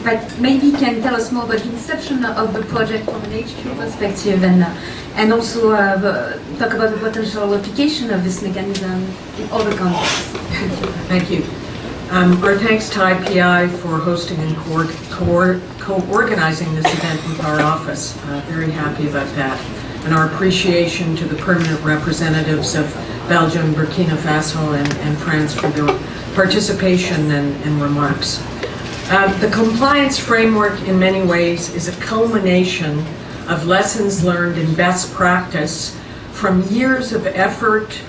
[SPEAKER 5] but maybe you can tell us more about the inception of the project from an HQ perspective and also talk about the potential application of this mechanism in other contexts.
[SPEAKER 9] Thank you. Our thanks to IPI for hosting and co-organizing this event with our office. Very happy about that. And our appreciation to the permanent representatives of Belgium, Burkina Faso, and France for their participation and remarks. The compliance framework in many ways is a culmination of lessons learned and best practice from years of effort,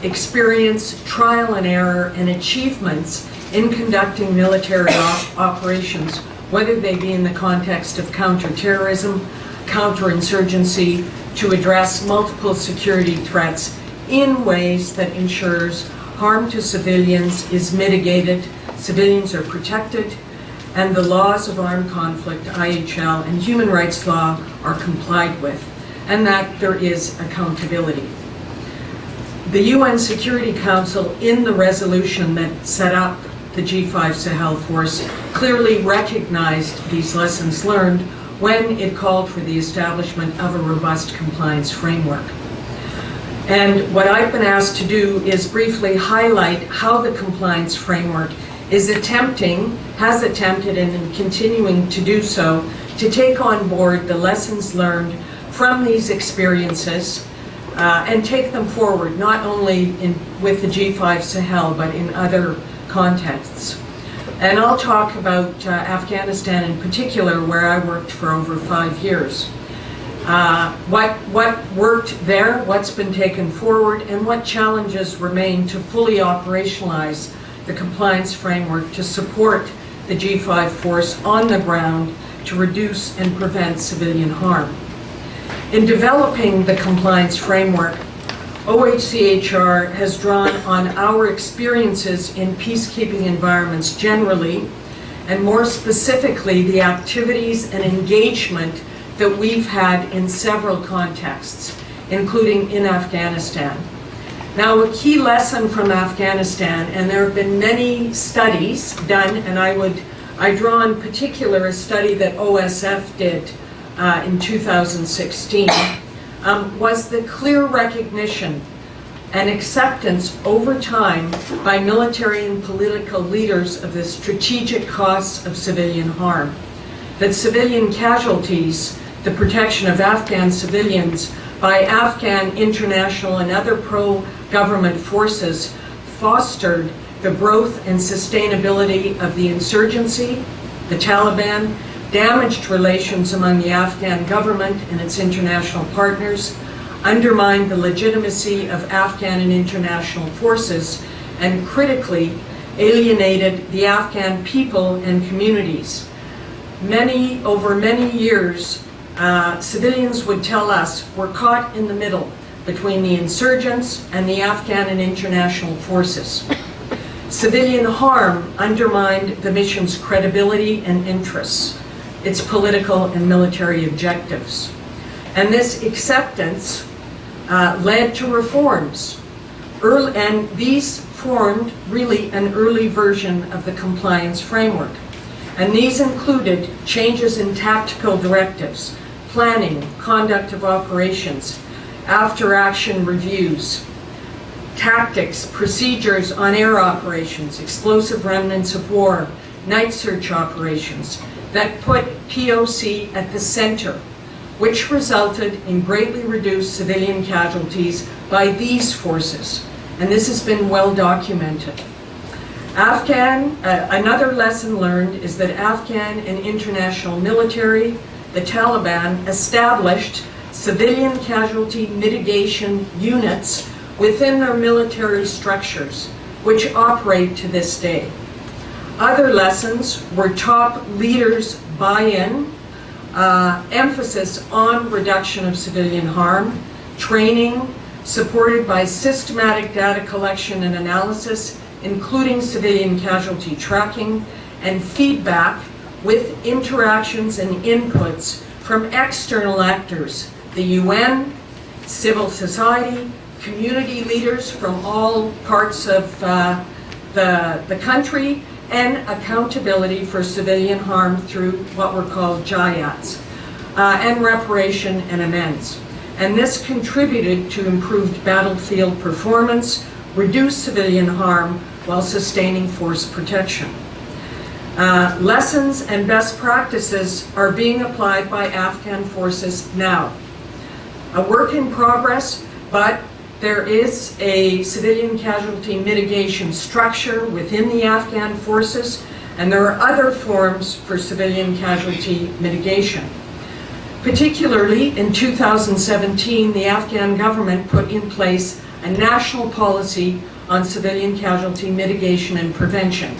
[SPEAKER 9] experience, trial and error, and achievements in conducting military operations, whether they be in the context of counterterrorism, counterinsurgency, to address multiple security threats in ways that ensures harm to civilians is mitigated, civilians are protected, and the laws of armed conflict, IHL, and human rights law are complied with, and that there is accountability. The UN Security Council, in the resolution that set up the G5 Sahel force, clearly recognized these lessons learned when it called for the establishment of a robust compliance framework. And what I've been asked to do is briefly highlight how the compliance framework has attempted and continuing to do so, to take on board the lessons learned from these experiences and take them forward, not only with the G5 Sahel, but in other contexts. And I'll talk about Afghanistan in particular, where I worked for over 5 years. What worked there, what's been taken forward, and what challenges remain to fully operationalize the compliance framework to support the G5 force on the ground to reduce and prevent civilian harm. In developing the compliance framework, OHCHR has drawn on our experiences in peacekeeping environments generally, and more specifically the activities and engagement that we've had in several contexts, including in Afghanistan. Now, a key lesson from Afghanistan, and there have been many studies done, and I draw in particular a study that OSF did in 2016, was the clear recognition and acceptance over time by military and political leaders of the strategic costs of civilian harm. That civilian casualties, the protection of Afghan civilians by Afghan, international, and other pro-government forces fostered the growth and sustainability of the insurgency, the Taliban, damaged relations among the Afghan government and its international partners, undermined the legitimacy of Afghan and international forces, and critically alienated the Afghan people and communities. Over many years, civilians would tell us we're caught in the middle between the insurgents and the Afghan and international forces. Civilian harm undermined the mission's credibility and interests, its political and military objectives. And this acceptance led to reforms. And these formed really an early version of the compliance framework. And these included changes in tactical directives, planning, conduct of operations, after-action reviews, tactics, procedures on air operations, explosive remnants of war, night search operations, that put POC at the center which resulted in greatly reduced civilian casualties by these forces. And this has been well documented. Another lesson learned is that Afghan and international military, the Taliban, established civilian casualty mitigation units within their military structures, which operate to this day. Other lessons were top leaders' buy-in, emphasis on reduction of civilian harm, training supported by systematic data collection and analysis, including civilian casualty tracking, and feedback with interactions and inputs from external actors, the UN, civil society, community leaders from all parts of the country, and accountability for civilian harm through what were called JIATs, and reparation and amends. And this contributed to improved battlefield performance, reduced civilian harm, while sustaining force protection. Lessons and best practices are being applied by Afghan forces now. A work in progress, but there is a civilian casualty mitigation structure within the Afghan forces, and there are other forms for civilian casualty mitigation. Particularly in 2017, the Afghan government put in place a national policy on civilian casualty mitigation and prevention,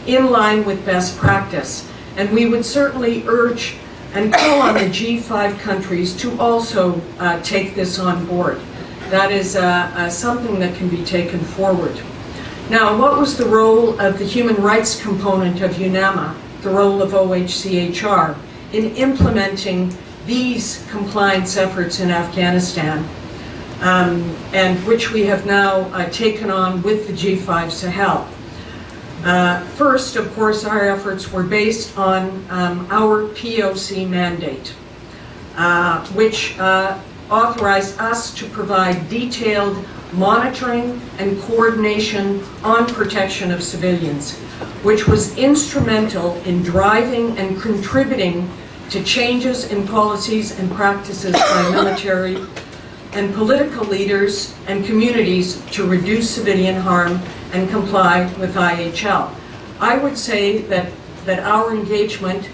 [SPEAKER 9] in line with best practice. And we would certainly urge and call on the G5 countries to also take this on board. That is something that can be taken forward. Now, what was the role of the human rights component of UNAMA, the role of OHCHR, in implementing these compliance efforts in Afghanistan, and which we have now taken on with the G5 Sahel? First, of course, our efforts were based on our POC mandate, which authorized us to provide detailed monitoring and coordination on protection of civilians, which was instrumental in driving and contributing to changes in policies and practices by military and political leaders and communities to reduce civilian harm and comply with IHL. I would say that our engagement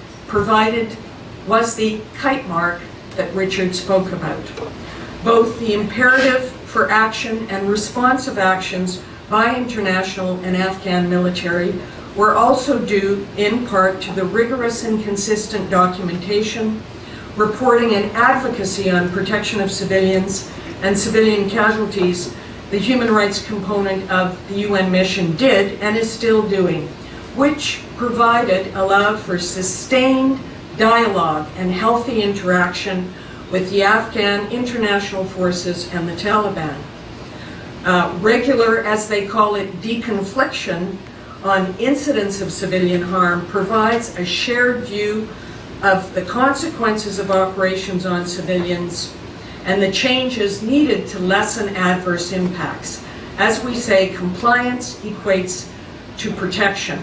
[SPEAKER 9] was the kite mark that Richard spoke about. Both the imperative for action and responsive actions by international and Afghan military were also due in part to the rigorous and consistent documentation, reporting and advocacy on protection of civilians and civilian casualties the human rights component of the UN mission did and is still doing, which allowed for sustained dialogue and healthy interaction with the Afghan international forces and the Taliban. Regular, as they call it, deconfliction on incidents of civilian harm provides a shared view of the consequences of operations on civilians and the changes needed to lessen adverse impacts. As we say, compliance equates to protection.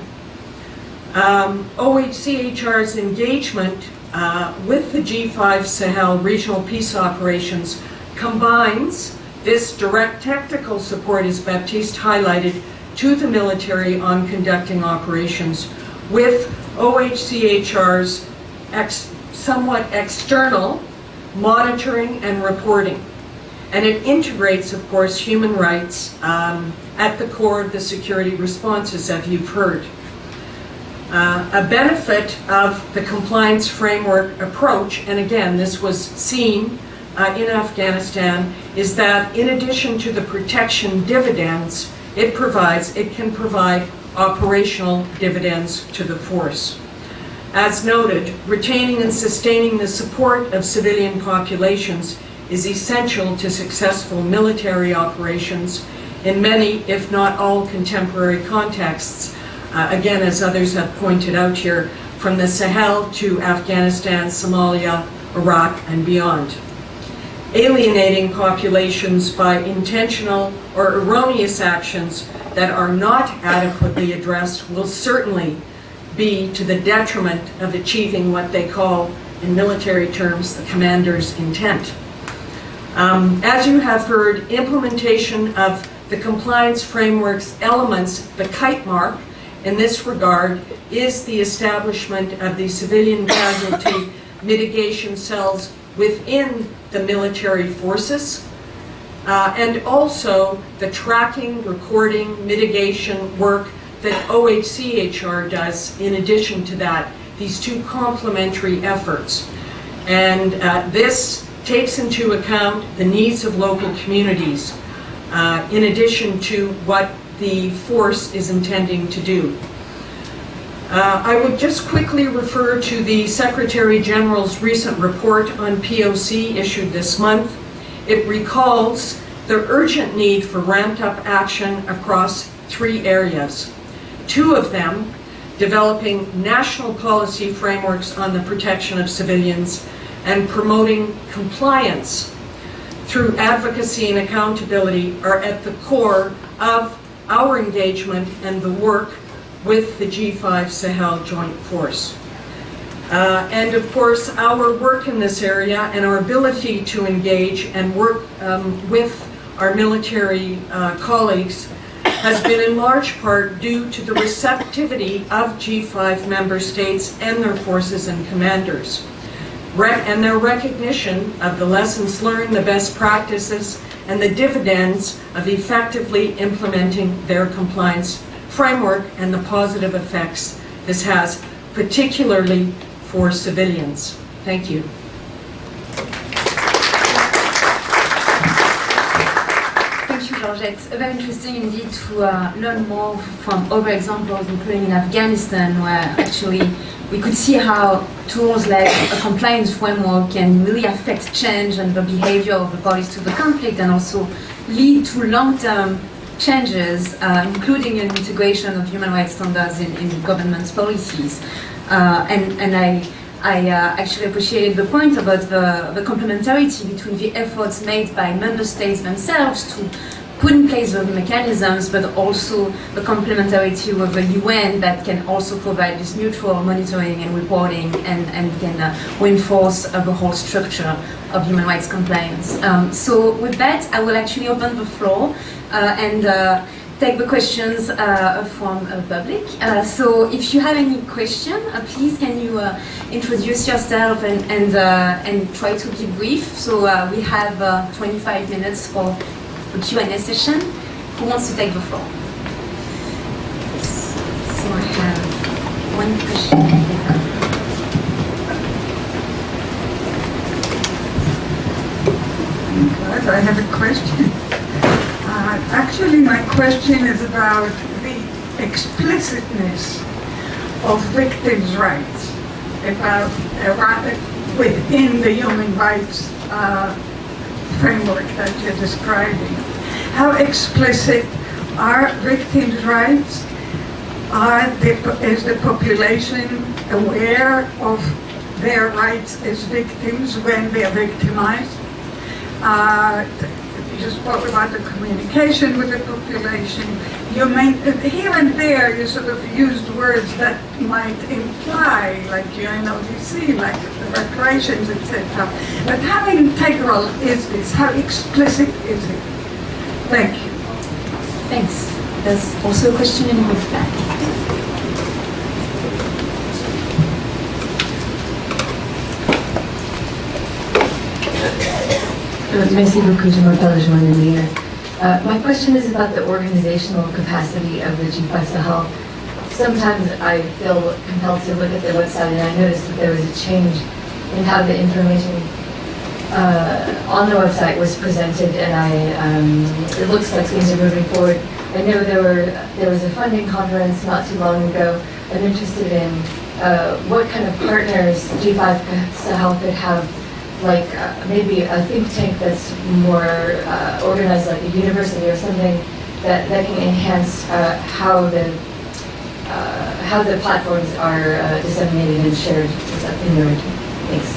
[SPEAKER 9] OHCHR's engagement with the G5 Sahel regional peace operations combines this direct technical support, as Baptiste highlighted, to the military on conducting operations with OHCHR's somewhat external monitoring and reporting. And it integrates, of course, human rights at the core of the security responses, as you've heard. A benefit of the compliance framework approach, and again, this was seen in Afghanistan, is that in addition to the protection dividends it can provide operational dividends to the force. As noted, retaining and sustaining the support of civilian populations is essential to successful military operations in many, if not all, contemporary contexts. Again, as others have pointed out here, from the Sahel to Afghanistan, Somalia, Iraq, and beyond. Alienating populations by intentional or erroneous actions that are not adequately addressed will certainly be to the detriment of achieving what they call in military terms, the commander's intent. As you have heard, implementation of the compliance framework's elements, the kite mark, in this regard, is the establishment of the civilian casualty mitigation cells within the military forces, and also the tracking, recording, mitigation work that OHCHR does in addition to that, these two complementary efforts. And this takes into account the needs of local communities in addition to what the force is intending to do. I would just quickly refer to the Secretary General's recent report on POC issued this month. It recalls the urgent need for ramped up action across 3 areas. 2 of them, developing national policy frameworks on the protection of civilians and promoting compliance through advocacy and accountability, are at the core of our engagement and the work with the G5 Sahel Joint Force. And of course, our work in this area and our ability to engage and work with our military colleagues has been in large part due to the receptivity of G5 member states and their forces and commanders, and their recognition of the lessons learned, the best practices, and the dividends of effectively implementing their compliance framework and the positive effects this has, particularly for civilians. Thank you.
[SPEAKER 5] Thank you, Georgette. Very interesting indeed to learn more from other examples, including in Afghanistan, where actually we could see how tools like a compliance framework can really affect change and the behavior of the parties to the conflict, and also lead to long-term changes, including an integration of human rights standards in government's policies. And I actually appreciated the point about the complementarity between the efforts made by member states themselves to put in place the mechanisms, but also the complementarity with the UN that can also provide this mutual monitoring and reporting and can reinforce the whole structure of human rights compliance. So with that, I will actually open the floor and take the questions from the public. So if you have any question, please can you introduce yourself and try to be brief. So we have 25 minutes for the Q&A session. Who wants to take the floor? So I have one question here.
[SPEAKER 10] I have a question. Actually, my question is about the explicitness of victims' rights, about within the human rights framework that you're describing. How explicit are victims' rights? Is the population aware of their rights as victims when they're victimized? You spoke about the communication with the population. You here and there you sort of used words that might imply, like UNODC, like the reparations, etc. But how integral is this? How explicit is it? Thank you.
[SPEAKER 5] Thanks. There's also a question in the back.
[SPEAKER 11] Merci beaucoup, je m'appelle Joanne Lear. My question is about the organizational capacity of the G5 Sahel. Sometimes I feel compelled to look at the website and I noticed that there was a change in how the information on the website was presented, and it looks like things are moving forward. I know there was a funding conference not too long ago. I'm interested in what kind of partners G5 Sahel could have, like maybe a think tank that's more organized, like a university or something that can enhance how the platforms are disseminated and shared in the region. Thanks.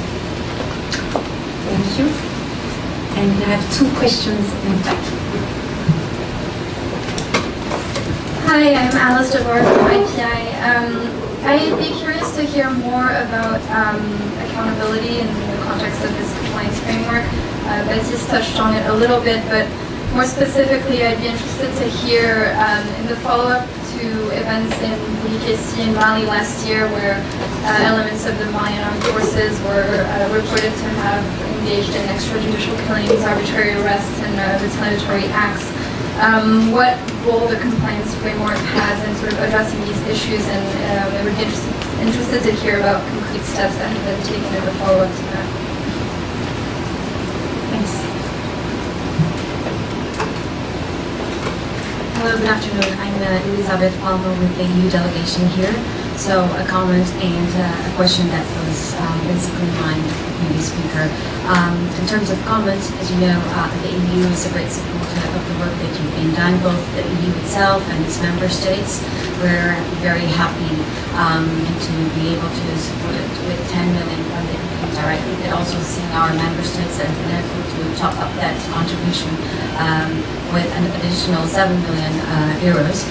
[SPEAKER 5] Thank you. And I have 2 questions in the back.
[SPEAKER 12] Hi, I'm Alice DeVore from IPI. I'd be curious to hear more about accountability in the context of this compliance framework. Betsy's touched on it a little bit, but more specifically, I'd be interested to hear in the follow-up to events in Boulikessi and Mali last year, where elements of the Malian armed forces were reported to have engaged in extrajudicial killings, arbitrary arrests, and retaliatory acts. What role the compliance framework has in sort of addressing these issues, and I would be interested to hear about concrete steps that have been taken in the follow-up to that.
[SPEAKER 5] Thanks. Hello, good afternoon. I'm Elizabeth Palmer with the EU delegation here. So a comment and a question that was basically mine, the previous speaker. In terms of comments, as you know, the EU is a great supporter of the work that you've been done, both the EU itself and its member states. We're very happy to be able to support it with 10 million funded directly, but also seeing our member states that have been able to top up that contribution with an additional 7 million euros.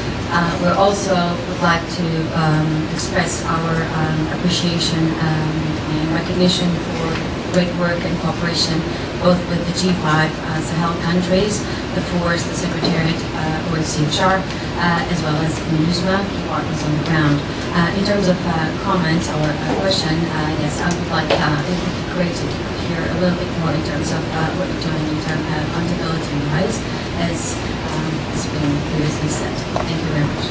[SPEAKER 5] We also would like to express our appreciation and recognition for great work and cooperation both with the G5 Sahel countries, the force, the Secretariat, or the CHR, as well as MINUSMA, key partners on the ground. In terms of comments or question, yes, I would like, it would be great to hear a little bit more in terms of what you're doing in terms of accountability-wise, as has been previously said. Thank you very much.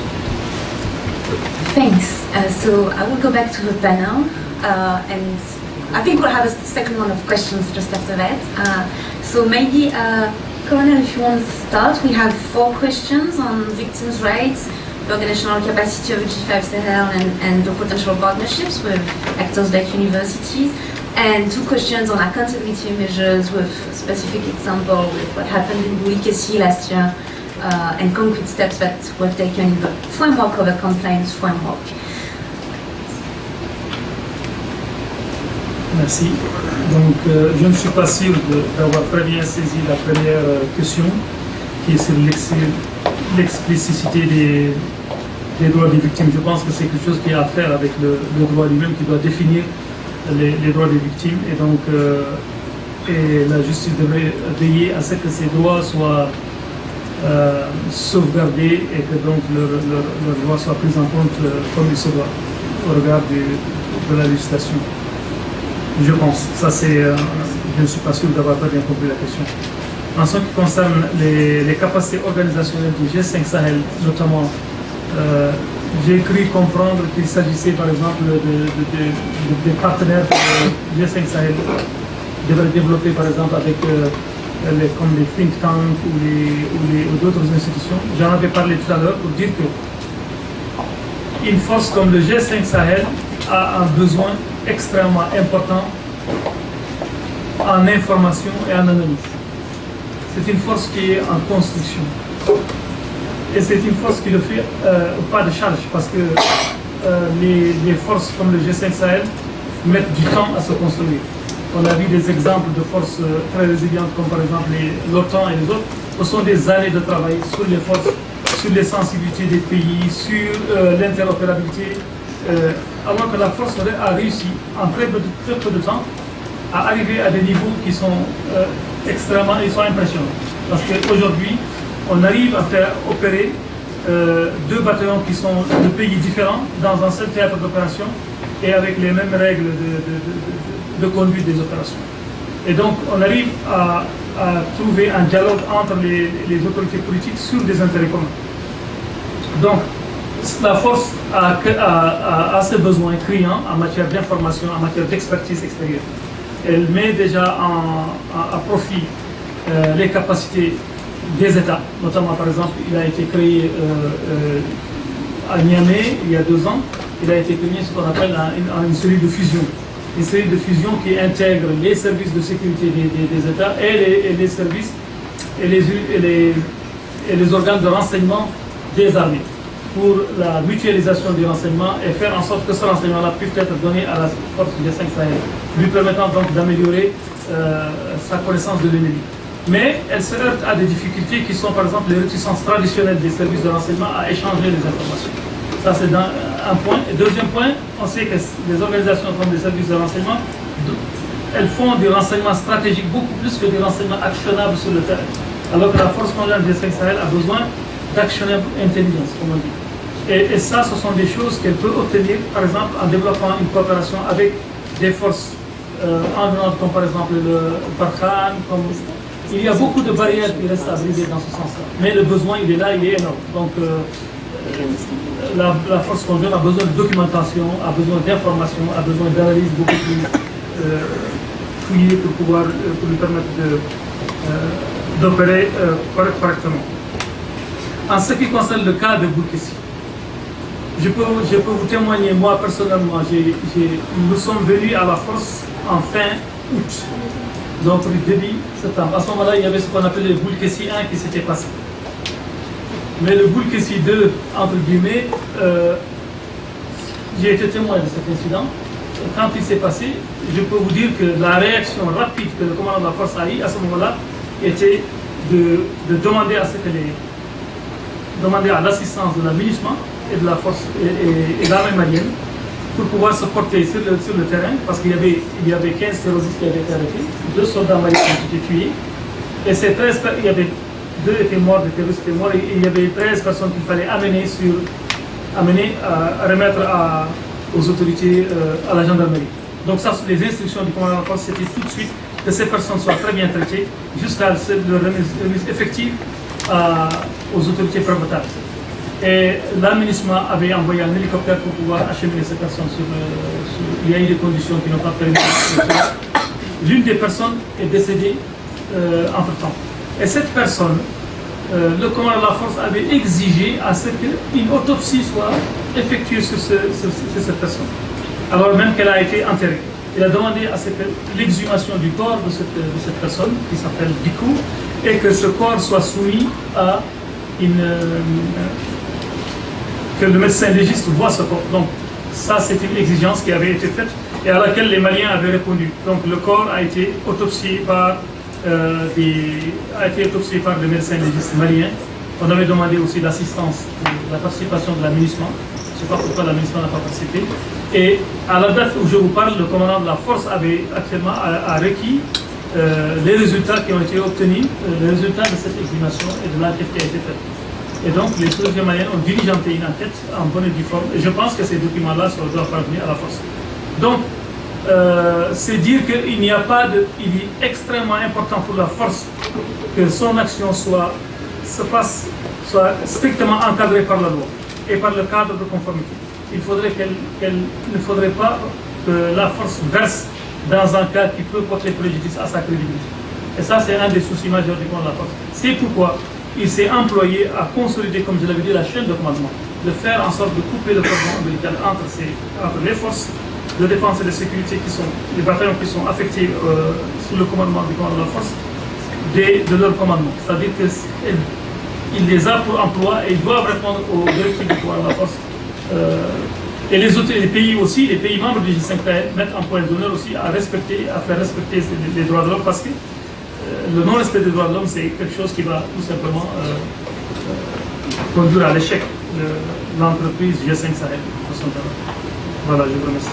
[SPEAKER 5] Thanks. So I will go back to the panel, and I think we'll have a second round of questions just after that. So maybe, Colonel, if you want to start, we have 4 questions on victims' rights, the organizational capacity of the G5 Sahel, and the potential partnerships with actors like universities, and 2 questions on accountability measures with specific example with what happened in Boulikessi last year, and concrete steps that were taken in the framework of the compliance framework.
[SPEAKER 7] Merci. Donc, je ne suis pas sûr d'avoir très bien saisi la première question, qui est sur l'explicitité des droits des victimes. Je pense que c'est quelque chose qui a à faire avec le droit lui-même, qui doit définir les droits des victimes. Et donc, et la justice devrait veiller à ce que ces droits soient sauvegardés et que donc leurs droits soient pris en compte comme il se doit au regard de la législation. Je pense. Ça, c'est. Je ne suis pas sûr d'avoir très bien compris la question. En ce qui concerne les capacités organisationnelles du G5 Sahel, notamment, j'ai cru comprendre qu'il s'agissait par exemple des partenaires que le G5 Sahel devrait développer par exemple avec comme les think tanks ou d'autres institutions. J'en avais parlé tout à l'heure pour dire que une force comme le G5 Sahel a un besoin extrêmement important en information et en analyse. C'est une force qui est en construction. Et c'est une force qui le fait pas de charge, parce que les forces comme le G5 Sahel mettent du temps à se construire. On a vu des exemples de forces très résilientes, comme par exemple l'OTAN et les autres. Ce sont des années de travail sur les forces, sur les sensibilités des pays, sur l'interopérabilité, avant que la force a réussi, en très peu de temps, à arriver à des niveaux qui sont extrêmement impressionnants. Parce qu'aujourd'hui, on arrive à faire opérer 2 bataillons qui sont de pays différents dans un seul théâtre d'opération et avec les mêmes règles de conduite des opérations. Et donc, on arrive à trouver un dialogue entre les autorités politiques sur des intérêts communs. Donc, la force a ses besoins criants en matière d'information, en matière d'expertise extérieure. Elle met déjà à profit les capacités des États, notamment par exemple, il a été créé à Niamey il y a 2 ans, il a été créé ce qu'on appelle une série de fusions. Une série de fusions qui intègrent les services de sécurité des États et les services et les organes de renseignement des armées, pour la mutualisation du renseignement et faire en sorte que ce renseignement-là puisse être donné à la force du G5 Sahel, lui permettant donc d'améliorer sa connaissance de l'ennemi. Mais elle se heurte à des difficultés qui sont par exemple les réticences traditionnelles des services de renseignement à échanger les informations. Ça c'est un point. Et deuxième point, on sait que les organisations comme les services de renseignement, elles font du renseignement stratégique beaucoup plus que du renseignement actionnable sur le terrain. Alors que la force conjointe G5 Sahel a besoin d'actionnable intelligence, comme on dit. Et ça, ce sont des choses qu'elle peut obtenir, par exemple, en développant une coopération avec des forces environnantes, comme par exemple le Barkhane. Il y a beaucoup de barrières qui restent à briser dans ce sens-là. Mais le besoin, il est là, il est énorme. Donc, la force conjointe a besoin de documentation, a besoin d'information, a besoin d'analyse beaucoup plus fouillée pour lui permettre d'opérer correctement. En ce qui concerne le cas de Boukessi, je peux vous témoigner, moi personnellement, nous sommes venus à la force en fin août, donc le début septembre. À ce moment-là, il y avait ce qu'on appelait le Boukessi 1 qui s'était passé. Mais le Boukessi 2, entre guillemets, j'ai été témoin de cet incident. Quand il s'est passé, je peux vous dire que la réaction rapide que le commandant de la force a eu à ce moment-là était de demander à ce que demander à l'assistance de la MINUSMA et de la force et l'armée malienne pour pouvoir se porter sur le terrain, parce qu'il y avait 15 terroristes qui avaient été arrêtés, 2 soldats maliens qui ont été tués, et ces 13, il y avait 2 étaient morts, des terroristes étaient morts, et il y avait 13 personnes qu'il fallait amener à remettre aux autorités, à la gendarmerie. Donc ça, les instructions du commandant de la force, c'était tout de suite que ces personnes soient très bien traitées, jusqu'à leur remise effective aux autorités prévôtables. Et l'administration avait envoyé un hélicoptère pour pouvoir acheminer ces personnes il y a eu des conditions qui n'ont pas permis. L'une des personnes est décédée entre-temps. Et cette personne, le commandant de la force avait exigé à ce qu'une autopsie soit effectuée sur cette personne, alors même qu'elle a été enterrée. Il a demandé à ce que l'exhumation du corps de cette personne, qui s'appelle Dikou, et que ce corps soit soumis à que le médecin légiste voit ce corps. Donc ça, c'est une exigence qui avait été faite et à laquelle les Maliens avaient répondu. Donc le corps a été autopsié par des médecins légistes maliens. On avait demandé aussi l'assistance, la participation de la MINUSMA. Je ne sais pas pourquoi la MINUSMA n'a pas participé. Et à la date où je vous parle, le commandant de la force avait actuellement requis les résultats qui ont été obtenus, les résultats de cette exhumation et de l'enquête qui a été faite. Et donc, les autorités maliennes ont diligenté une enquête en bonne et due forme. Et je pense que ces documents-là doivent parvenir à la force. Donc, c'est dire qu'il est extrêmement important pour la force que son action soit strictement encadrée par la loi et par le cadre de conformité. Il ne faudrait pas que la force verse dans un cas qui peut porter préjudice à sa crédibilité. Et ça, c'est un des soucis majeurs du commandement de la force. C'est pourquoi il s'est employé à consolider, comme je l'avais dit, la chaîne de commandement, de faire en sorte de couper le cordon ombilical entre les forces de défense et de sécurité les bataillons qui sont affectés sous le commandement du commandement de la force, de leur commandement. C'est-à-dire qu'il les a pour emploi et ils doivent répondre aux directives du commandement de la force. Et les pays aussi, les pays membres du G5 Sahel mettent un point d'honneur aussi à faire respecter les droits de l'homme, parce que le non-respect des droits de l'homme, c'est quelque chose qui va tout simplement conduire à l'échec de l'entreprise G5 Sahel. Voilà, je vous remercie.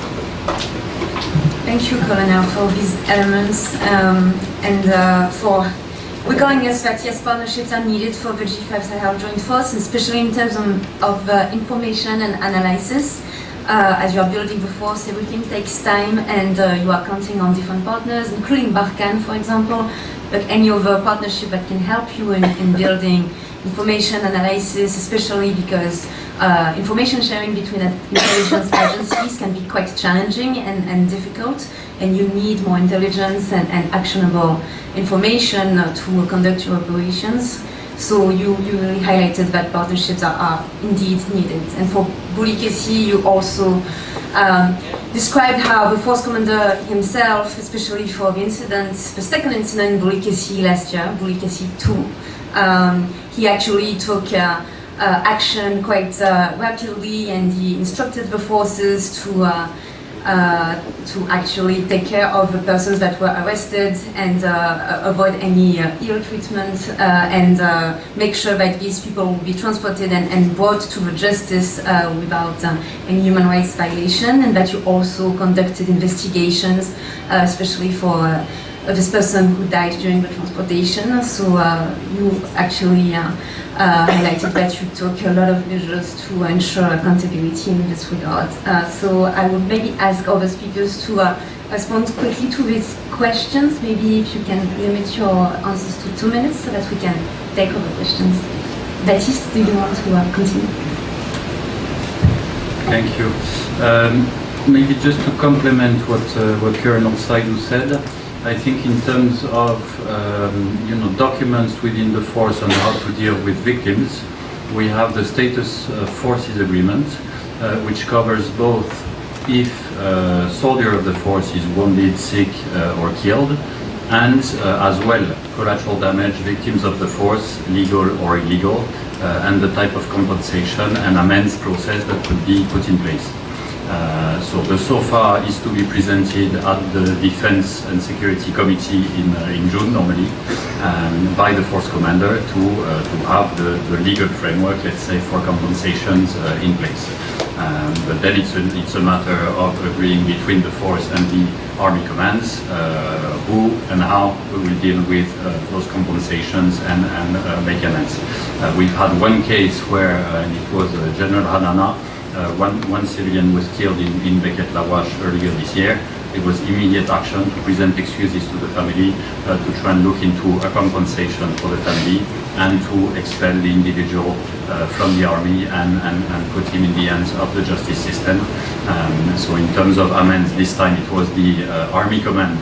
[SPEAKER 5] Thank you, Colonel, for these elements and for recalling us that yes, partnerships are needed for the G5 Sahel Joint Force, especially in terms of information and analysis. As you are building the force, everything takes time, and you are counting on different partners, including Barkhane, for example, but any other partnership that can help you in building information analysis, especially because information sharing between intelligence agencies can be quite challenging and difficult, and you need more intelligence and actionable information to conduct your operations. So you really highlighted that partnerships are indeed needed. And for Boulekessi, you also described how the force commander himself, especially for the second incident in Boulekessi last year, Boulekessi 2, he actually took action quite rapidly, and he instructed the forces to to actually take care of the persons that were arrested and avoid any ill treatment and make sure that these people will be transported and brought to the justice without any human rights violation, and that you also conducted investigations, especially for this person who died during the transportation. So you actually highlighted that you took a lot of measures to ensure accountability in this regard. So I would maybe ask other speakers to respond quickly to these questions. Maybe if you can limit your answers to 2 minutes so that we can take other questions. Baptiste, do you want to continue?
[SPEAKER 8] Thank you. Maybe just to complement what Colonel Saidou said, I think in terms of documents within the force on how to deal with victims, we have the status forces agreement, which covers both if a soldier of the force is wounded, sick, or killed, and as well collateral damage victims of the force, legal or illegal, and the type of compensation and amends process that could be put in place. So the SOFA is to be presented at the Defense and Security Committee in June normally by the force commander to have the legal framework, let's say, for compensations in place. But then it's a matter of agreeing between the force and the army commands who and how we will deal with those compensations and make amends. We've had one case where it was General Hanana. One civilian was killed in Beket Lawash earlier this year. It was immediate action to present excuses to the family, to try and look into a compensation for the family and to expel the individual from the army and put him in the hands of the justice system. So in terms of amends, this time it was the army command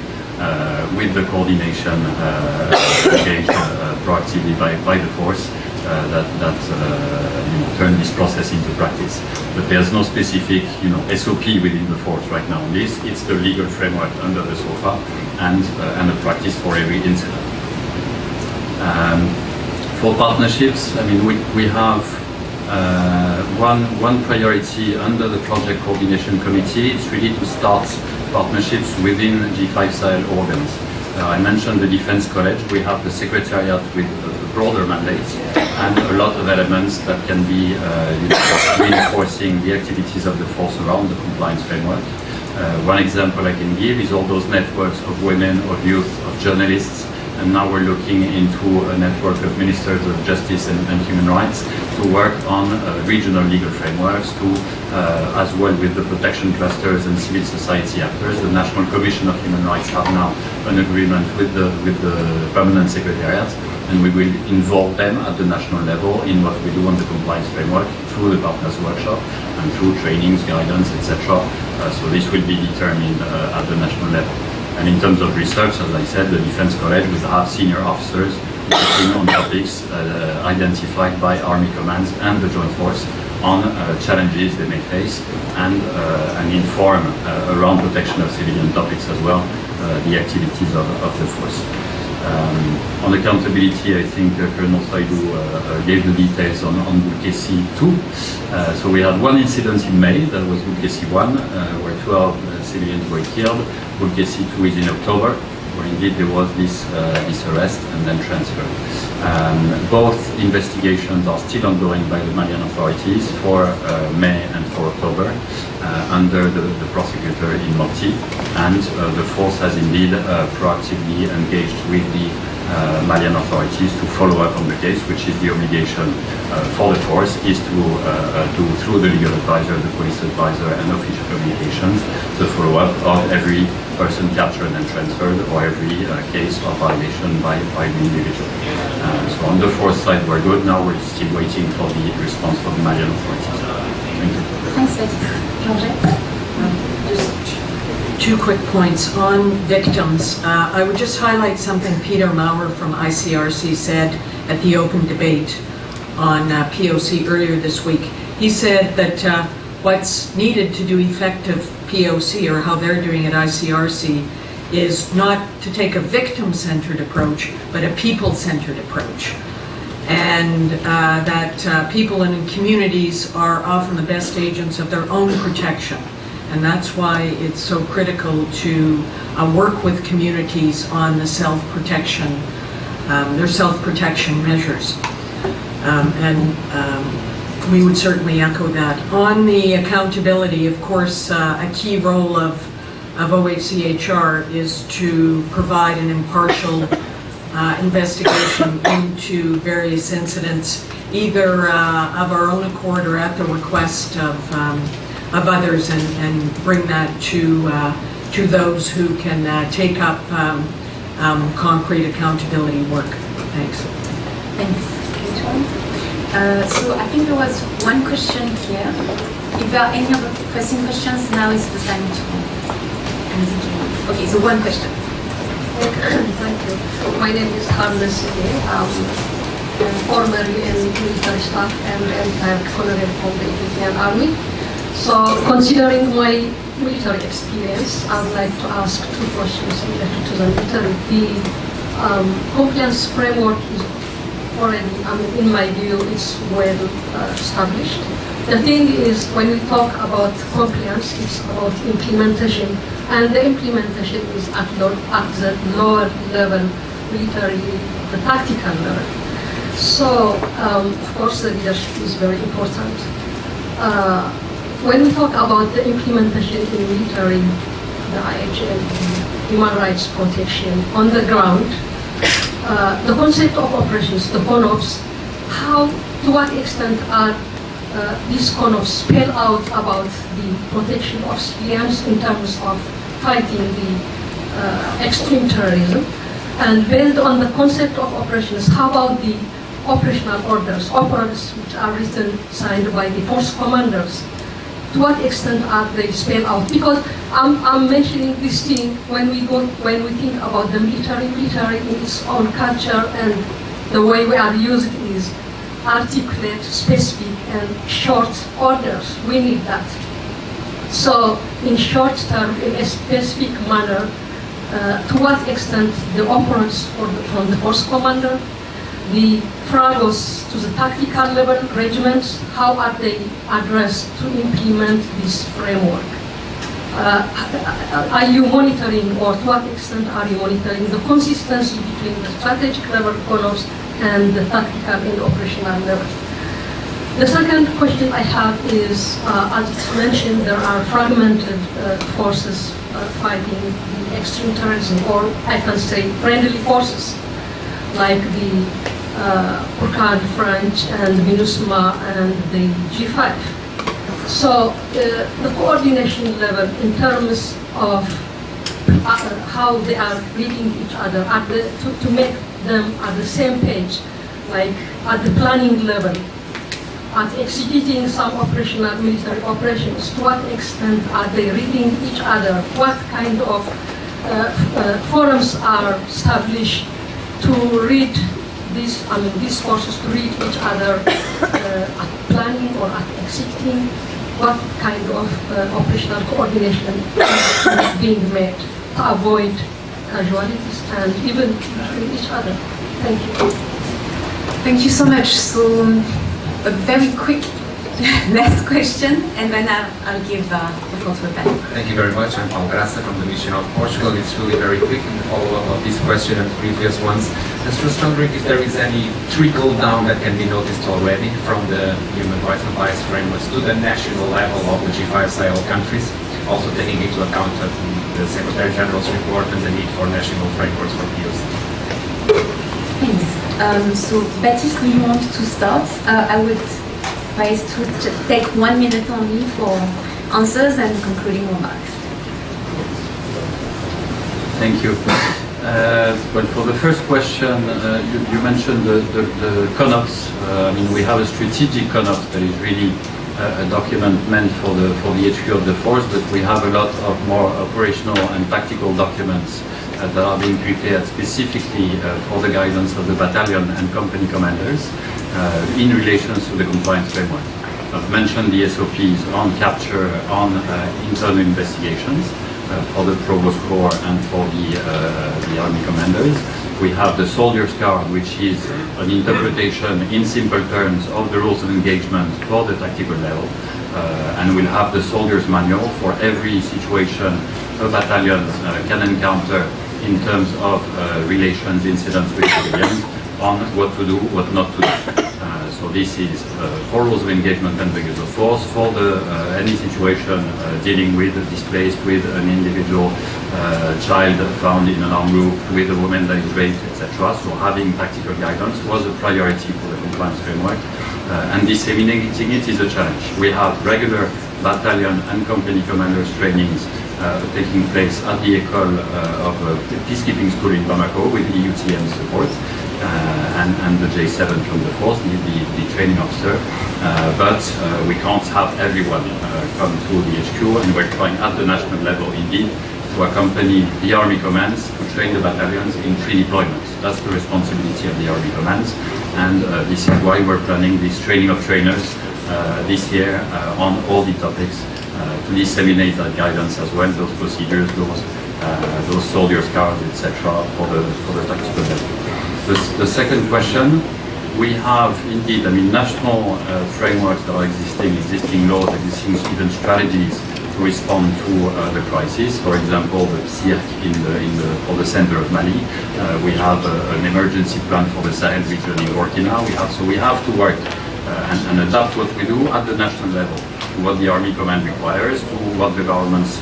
[SPEAKER 8] with the coordination engaged proactively by the force that turn this process into practice. But there's no specific SOP within the force right now on this. It's the legal framework under the SOFA and a practice for every incident. For partnerships, I mean, we have one priority under the project coordination committee. It's really to start partnerships within G5 Sahel organs. I mentioned the Defense College. We have the Secretariat with a broader mandate and a lot of elements that can be reinforcing the activities of the force around the compliance framework. One example I can give is all those networks of women, of youth, of journalists, and now we're looking into a network of ministers of justice and human rights to work on regional legal frameworks to, as well with the protection clusters and civil society actors. The National Commission of Human Rights have now an agreement with the permanent secretariat, and we will involve them at the national level in what we do on the compliance framework through the partners workshop and through trainings, guidance, etc. So this will be determined at the national level. And in terms of research, as I said, the Defense College will have senior officers working on topics identified by Army commands and the Joint Force on challenges they may face and inform around protection of civilian topics as well, the activities of the force. On accountability, I think Colonel Saidou gave the details on Bulkesi 2. So we had one incident in May, that was Bulkesi 1, where 12 civilians were killed. Bulkesi 2 is in October, where indeed there was this arrest and then transfer. Both investigations are still ongoing by the Malian authorities for May and for October under the prosecutor in Mopti, and the force has indeed proactively engaged with the Malian authorities to follow up on the case, which is the obligation for the force, is to do through the legal advisor, the police advisor and official communications, the follow-up of every person captured and transferred or every case of violation by the individual. So on the force side we're good, now we're still waiting for the response from the Malian authorities. Thank you.
[SPEAKER 5] Thanks, Baptiste. Georgette?
[SPEAKER 9] Just 2 quick points on victims. I would just highlight something Peter Maurer from ICRC said at the open debate on POC earlier this week. He said that what's needed to do effective POC, or how they're doing at ICRC, is not to take a victim-centered approach, but a people-centered approach. And that people in communities are often the best agents of their own protection. And that's why it's so critical to work with communities on the self-protection, their self-protection measures. We would certainly echo that. On the accountability, of course, a key role of OHCHR is to provide an impartial investigation into various incidents, either of our own accord or at the request of others, and bring that to those who can take up concrete accountability work. Thanks.
[SPEAKER 5] Thanks. So I think there was one question here. If there are any other pressing questions, now is the time to. Okay, so one question.
[SPEAKER 13] Thank you. My name is Harness Sidi. I'm formerly a military staff and retired colonel from the Ethiopian Army. So, considering my military experience, I would like to ask two questions related to the military. The compliance framework is already, in my view, it's well established. The thing is, when we talk about compliance, it's about implementation, and the implementation is at the lower level, military, the tactical level. So, of course, the leadership is very important. When we talk about the implementation in military, the IHL, human rights protection on the ground, the concept of operations, the CONOPs, to what extent are these CONOPs spell out about the protection of civilians in terms of fighting the extreme terrorism? And based on the concept of operations, how about the operational orders which are written, signed by the force commanders? To what extent are they spelled out? Because I'm mentioning this thing when we think about the military in its own culture, and the way we are used is articulate, specific, and short orders. We need that. So, in short term, in a specific manner, to what extent the operants from the force commander, the fragos to the tactical level regiments, how are they addressed to implement this framework? Are you monitoring, or to what extent are you monitoring the consistency between the strategic level CONOPs and the tactical and operational level? The second question I have is, as it's mentioned, there are fragmented forces fighting the extreme terrorism, or I can say friendly forces, like the Purkad French and MINUSMA and the G5. So the coordination level in terms of how they are reading each other, to make them at the same page, like at the planning level, at executing some operational military operations, to what extent are they reading each other? What kind of forums are established to read these forces, to read each other at planning or at executing? What kind of operational coordination is being made to avoid casualties and even between each other? Thank you.
[SPEAKER 5] Thank you so much. So, a very quick last question, and then I'll give the floor to Rebecca.
[SPEAKER 14] Thank you very much. I'm Paulo Graça from the Mission of Portugal. It's really very quick in the follow-up of this question and previous ones. I was just wondering if there is any trickle down that can be noticed already from the human rights compliance frameworks to the national level of the G5 Sahel countries, also taking into account the Secretary General's report and the need for national frameworks for POC.
[SPEAKER 5] Thanks. So, Baptiste, do you want to start? I would advise to take 1 minute only for answers and concluding remarks.
[SPEAKER 8] Thank you. Well, for the first question, you mentioned the CONOPS. I mean, we have a strategic CONOPS that is really a document meant for the HQ of the force, but we have a lot of more operational and tactical documents that are being prepared specifically for the guidance of the battalion and company commanders in relation to the compliance framework. I've mentioned the SOPs on capture, on internal investigations for the Provost Corps and for the Army commanders. We have the Soldier's Card, which is an interpretation in simple terms of the rules of engagement for the tactical level. and we'll have the soldier's manual for every situation a battalion can encounter in terms of relations, incidents with civilians, on what to do, what not to do. So this is for rules of engagement and the use of force, for any situation dealing with displaced, with an individual child found in an armed group, with a woman that is raped, etc. So having practical guidance was a priority for the compliance framework, and disseminating it is a challenge. We have regular battalion and company commanders trainings taking place at the École of Peacekeeping School in Bamako with EUTM support. And the J7 from the force, the training officer, but we can't have everyone come to the HQ, and we're trying at the national level indeed to accompany the Army commands to train the battalions in pre-deployment. That's the responsibility of the Army commands, and this is why we're planning this training of trainers this year on all the topics to disseminate that guidance as well, those procedures, those soldiers' cards, etc. for the tactical level. The second question, we have indeed, national frameworks that are existing laws, existing even strategies to respond to the crisis. For example, the CIRC for the center of Mali. We have an emergency plan for the Sahel region in Burkina. We have to work and adapt what we do at the national level to what the Army Command requires, to what the government's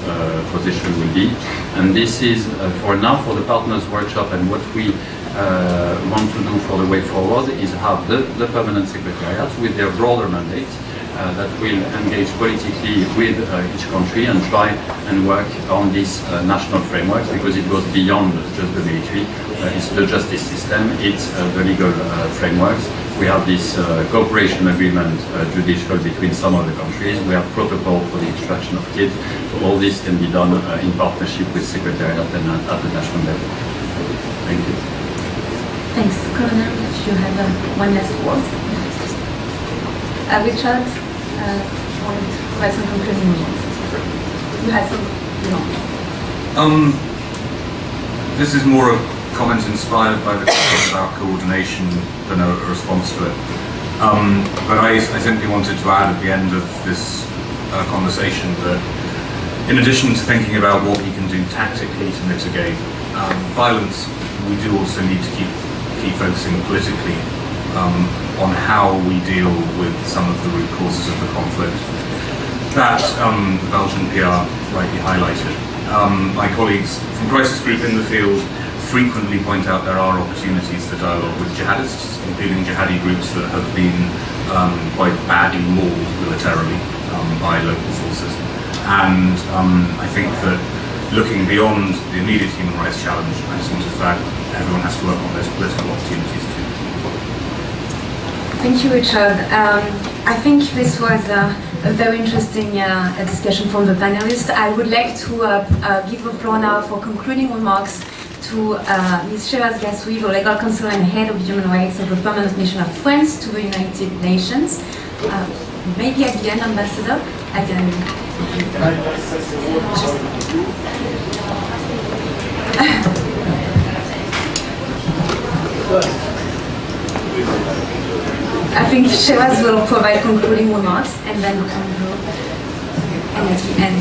[SPEAKER 8] position will be. And this is, for now, for the Partners Workshop, and what we want to do for the way forward is have the permanent secretariats with their broader mandate that will engage politically with each country and try and work on these national frameworks, because it goes beyond just the military. It's the justice system, it's the legal frameworks. We have this cooperation agreement, judicial, between some of the countries. We have protocol for the extraction of kids. So all this can be done in partnership with Secretariat and at the national level. Thank you.
[SPEAKER 5] Thanks. Colonel, if you have one last word. Richard, want to provide some concluding remarks? You had some remarks.
[SPEAKER 6] This is more a comment inspired by the question about coordination than a response to it. But I simply wanted to add at the end of this conversation that in addition to thinking about what we can do tactically to mitigate violence, we do also need to keep focusing politically on how we deal with some of the root causes of the conflict that the Belgian PR rightly highlighted. My colleagues from Crisis Group in the field frequently point out there are opportunities for dialogue with jihadists, including jihadi groups that have been quite badly mauled militarily by local forces. And I think that looking beyond the immediate human rights challenge, I just wanted to add everyone has to work on those political opportunities too.
[SPEAKER 5] Thank you, Richard. I think this was a very interesting discussion from the panelists. I would like to give the floor now for concluding remarks to Ms. Sheraz Gassoui, the Legal Counsel and Head of Human Rights of the Permanent Mission of France to the United Nations. Maybe at the end, Ambassador, I think Sheraz will provide concluding remarks, and then Andrew, and at the end.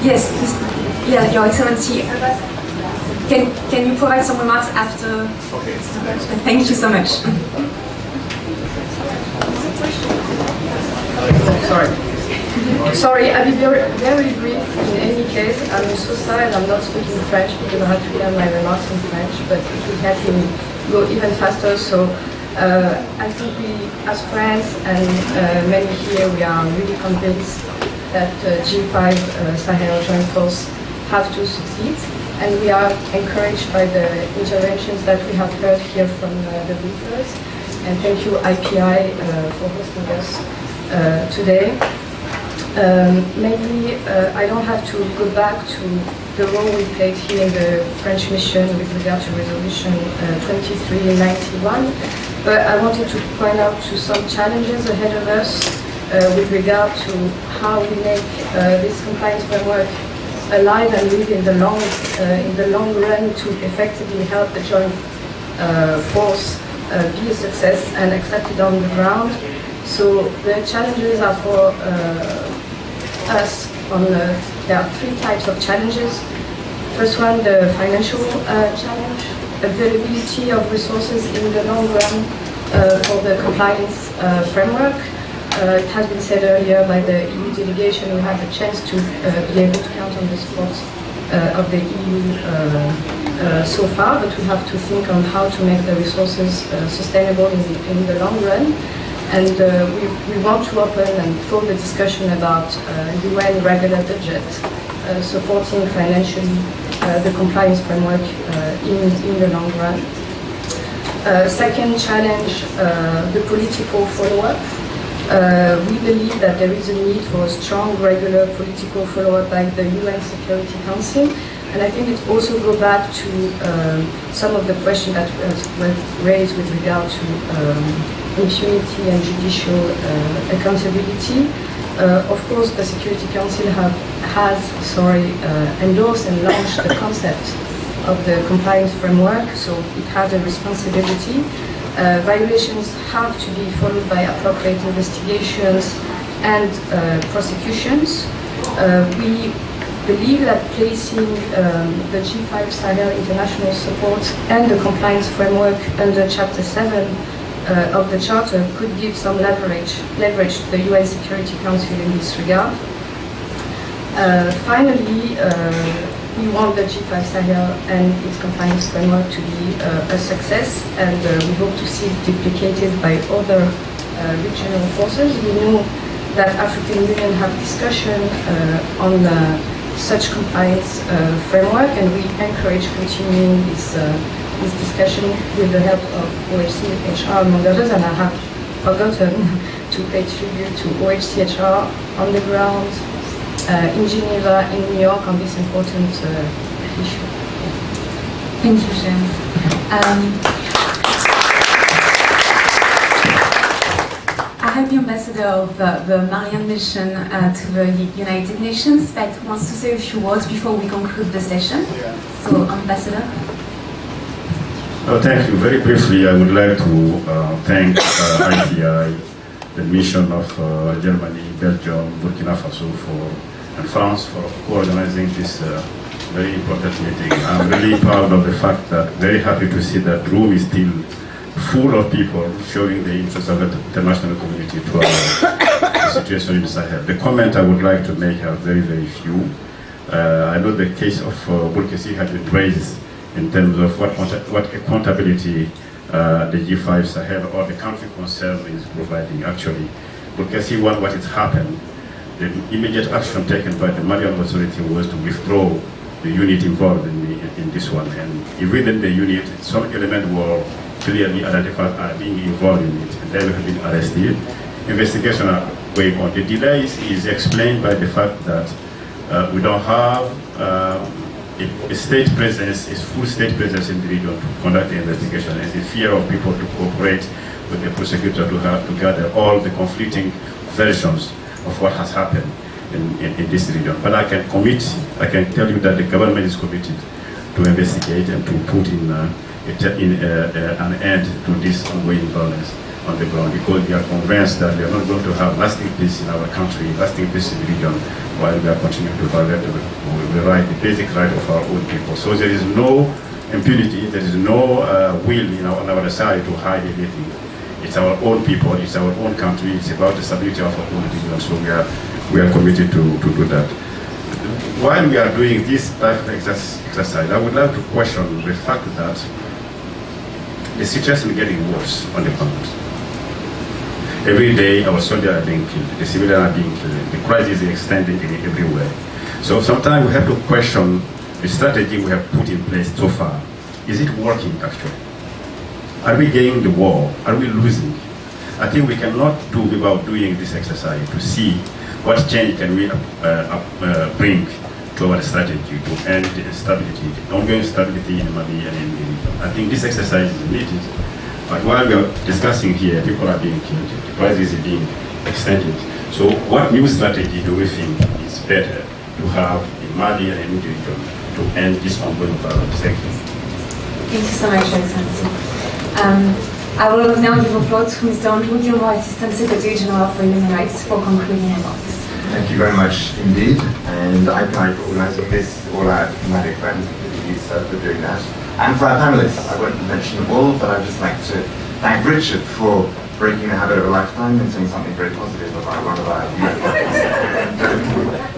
[SPEAKER 5] Yes, yeah, Your Excellency. Can you provide some remarks after? Okay. Thank you so much.
[SPEAKER 15] Sorry, I'll be very brief. In any case, I'm so sorry I'm not speaking French because I had to hear my remarks in French, but it will help me go even faster. So I think we, as friends and many here, we are really convinced that G5 Sahel Joint Force have to succeed. And we are encouraged by the interventions that we have heard here from the briefers. And thank you, IPI, for hosting us today. Maybe I don't have to go back to the role we played here in the French mission with regard to Resolution 2391, but I wanted to point out to some challenges ahead of us with regard to how we make this compliance framework alive and live in the long run to effectively help the joint force be a success and accepted on the ground. So the challenges are for us there are three types of challenges. First one, the financial challenge, availability of resources in the long run for the compliance framework. It has been said earlier by the EU delegation, we have the chance to be able to count on the support of the EU so far, but we have to think on how to make the resources sustainable in the long run. And we want to open and throw the discussion about UN regular budget supporting financially the compliance framework in the long run. Second challenge, the political follow-up. We believe that there is a need for a strong, regular political follow-up by the UN Security Council. And I think it also goes back to some of the questions that were raised with regard to impunity and judicial accountability. Of course, the Security Council has endorsed and launched the concept of the compliance framework, so it has a responsibility. Violations have to be followed by appropriate investigations and prosecutions. We believe that placing the G5 Sahel international support and the compliance framework under Chapter 7 of the Charter could give some leverage to the UN Security Council in this regard. Finally, we want the G5 Sahel and its compliance framework to be a success, and we hope to see it duplicated by other regional forces. We know that African Union have discussion on such compliance framework, and we encourage continuing this discussion with the help of OHCHR among others, and I have forgotten to pay tribute to OHCHR on the ground in Geneva, in New York on this important issue.
[SPEAKER 5] Thank you, James. I have the ambassador of the Marian mission to the United Nations that wants to say a few words before we conclude the session. So, Ambassador.
[SPEAKER 16] Thank you. Very briefly, I would like to thank IPI, the mission of Germany, Belgium, Burkina Faso and France for co-organizing this very important meeting. I'm really proud of the fact that, very happy to see that the room is still full of people showing the interest of the international community to the situation in Sahel. The comment I would like to make are very, very few. I know the case of Burkina has been raised in terms of what accountability the G5 Sahel or the country concerned is providing. Actually, Burkina what has happened, the immediate action taken by the Malian authority was to withdraw the unit involved in this one. And within the unit, some elements were clearly identified as being involved in it, and they have been arrested. Investigation are going on. The delay is explained by the fact that we don't have a state presence, a full state presence in the region to conduct the investigation, and the fear of people to cooperate with the prosecutor to gather all the conflicting versions of what has happened in this region. But I can tell you that the government is committed to investigate and to put in an end to this ongoing violence on the ground, because we are convinced that we are not going to have lasting peace in our country, lasting peace in the region, while we are continuing to violate the basic right of our own people. So there is no impunity, there is no will on our side to hide anything. It's our own people, it's our own country, it's about the stability of our own region, so we are committed to do that. While we are doing this type of exercise, I would like to question the fact that the situation is getting worse on the ground. Every day our soldiers are being killed, the civilians are being killed, the crisis is extending everywhere. So sometimes we have to question the strategy we have put in place so far. Is it working actually? Are we gaining the war? Are we losing? I think we cannot do without doing this exercise to see what change can we bring to our strategy to end the instability, the ongoing stability in Mali and in the region. I think this exercise is needed. But while we are discussing here, people are being killed, the crisis is being extended. So what new strategy do we think is better to have in Mali and in the region to end this ongoing violence? Thank you.
[SPEAKER 5] Thank you so much, Excellency. I will now give the floor to Mr. Andrew Gilmore, Assistant Secretary General for Human Rights, for concluding remarks.
[SPEAKER 17] Thank you very much indeed, and IPI for organising this, all our diplomatic friends for doing that, and for our panellists. I won't mention them all, but I'd just like to thank Richard for breaking the habit of a lifetime and saying something very positive about one of our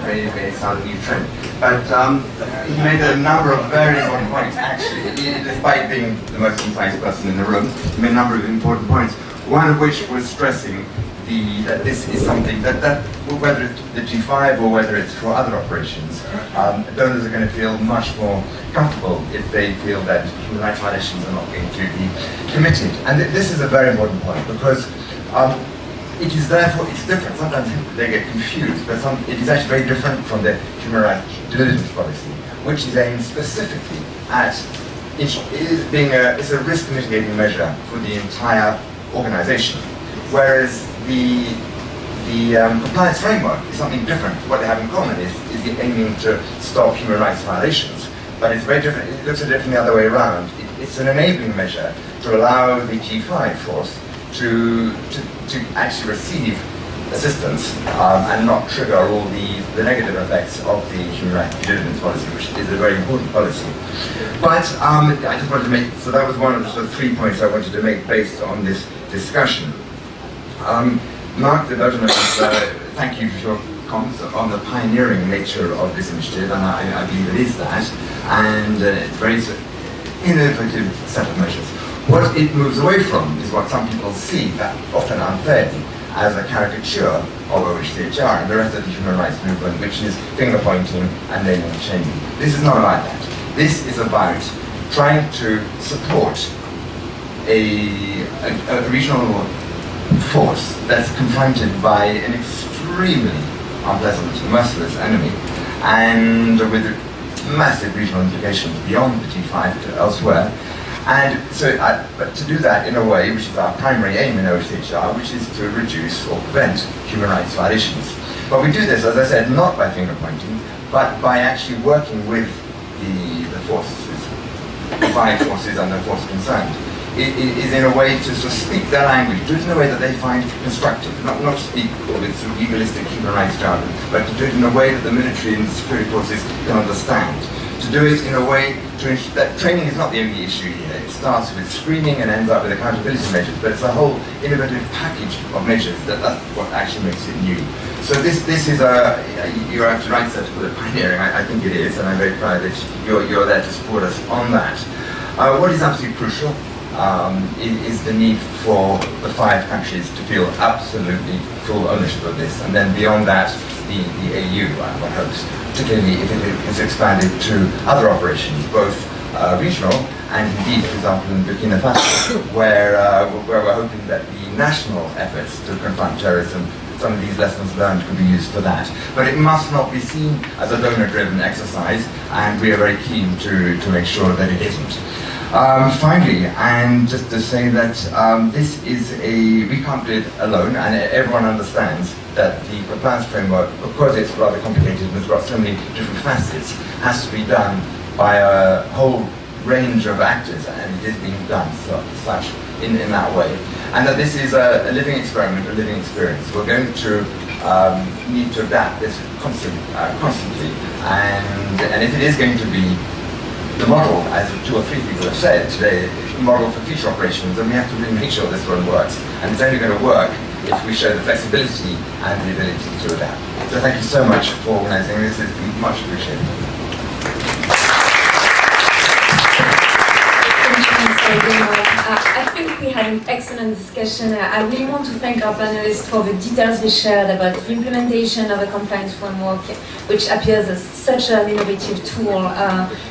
[SPEAKER 17] may sound a new trend. But he made a number of very important points, actually, despite being the most concise person in the room. He made a number of important points, one of which was stressing that this is something that whether it's the G5 or whether it's for other operations, donors are going to feel much more comfortable if they feel that human rights violations are not going to be committed. And this is a very important point because it is therefore, it's different. Sometimes they get confused, but it is actually very different from the human rights diligence policy, which is aimed specifically at it's a risk mitigating measure for the entire organization. Whereas the compliance framework is something different. What they have in common is aiming to stop human rights violations. But it's very different. It looks at it from the other way around. It's an enabling measure to allow the G5 force to actually receive assistance and not trigger all the negative effects of the human rights diligence policy, which is a very important policy. But I just wanted to make, so that was one of the sort of 3 points I wanted to make based on this discussion. Mark, the Belgian thank you for your comments on the pioneering nature of this initiative, and I believe it is that, and it's a very innovative set of measures. What it moves away from is what some people see, that often unfairly, as a caricature of OHCHR and the rest of the human rights movement, which is finger pointing and naming and shaming. This is not about that. This is about trying to support a regional force that's confronted by an extremely unpleasant, merciless enemy, and with massive regional implications beyond the G5 to elsewhere. And so, but to do that in a way which is our primary aim in OHCHR, which is to reduce or prevent human rights violations. But we do this, as I said, not by finger pointing, but by actually working with the forces, the 5 forces and the force concerned. It is in a way to sort of speak their language, do it in a way that they find constructive, not speak with sort of legalistic human rights jargon, but to do it in a way that the military and the security forces can understand. To do it in a way that training is not the only issue here. It starts with screening and ends up with accountability measures, but it's a whole innovative package of measures that's what actually makes it new. So this is you're actually right, sir, to call it pioneering. I think it is, and I'm very proud that you're there to support us on that. What is absolutely crucial is the need for the 5 countries to feel absolutely full ownership of this, and then beyond that, the AU, one hopes, particularly if it is expanded to other operations, both regional and indeed, for example, in Burkina Faso, where we're hoping that the national efforts to confront terrorism, some of these lessons learned could be used for that. But it must not be seen as a donor-driven exercise, and we are very keen to make sure that it isn't. Finally, and just to say that this is we can't do it alone, and everyone understands that the compliance framework, because it's rather complicated and it's got so many different facets, has to be done by a whole range of actors, and it is being done such in that way. And that this is a living experiment, a living experience. We're going to need to adapt this constantly, and if it is going to be the model, as 2 or 3 people have said today, the model for future operations, then we have to really make sure this one works. And it's only going to work if we show the flexibility and the ability to adapt. So thank you so much for organising this. It's much appreciated.
[SPEAKER 5] I think we had an excellent discussion. I really want to thank our panelists for the details they shared about the implementation of the compliance framework, which appears as such an innovative tool.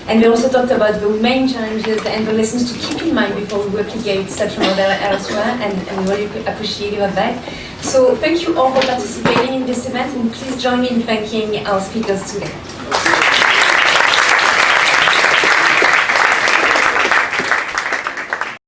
[SPEAKER 5] And we also talked about the main challenges and the lessons to keep in mind before we replicate such a model elsewhere, and we really appreciate your that. So thank you all for participating in this event, and please join me in thanking our speakers today.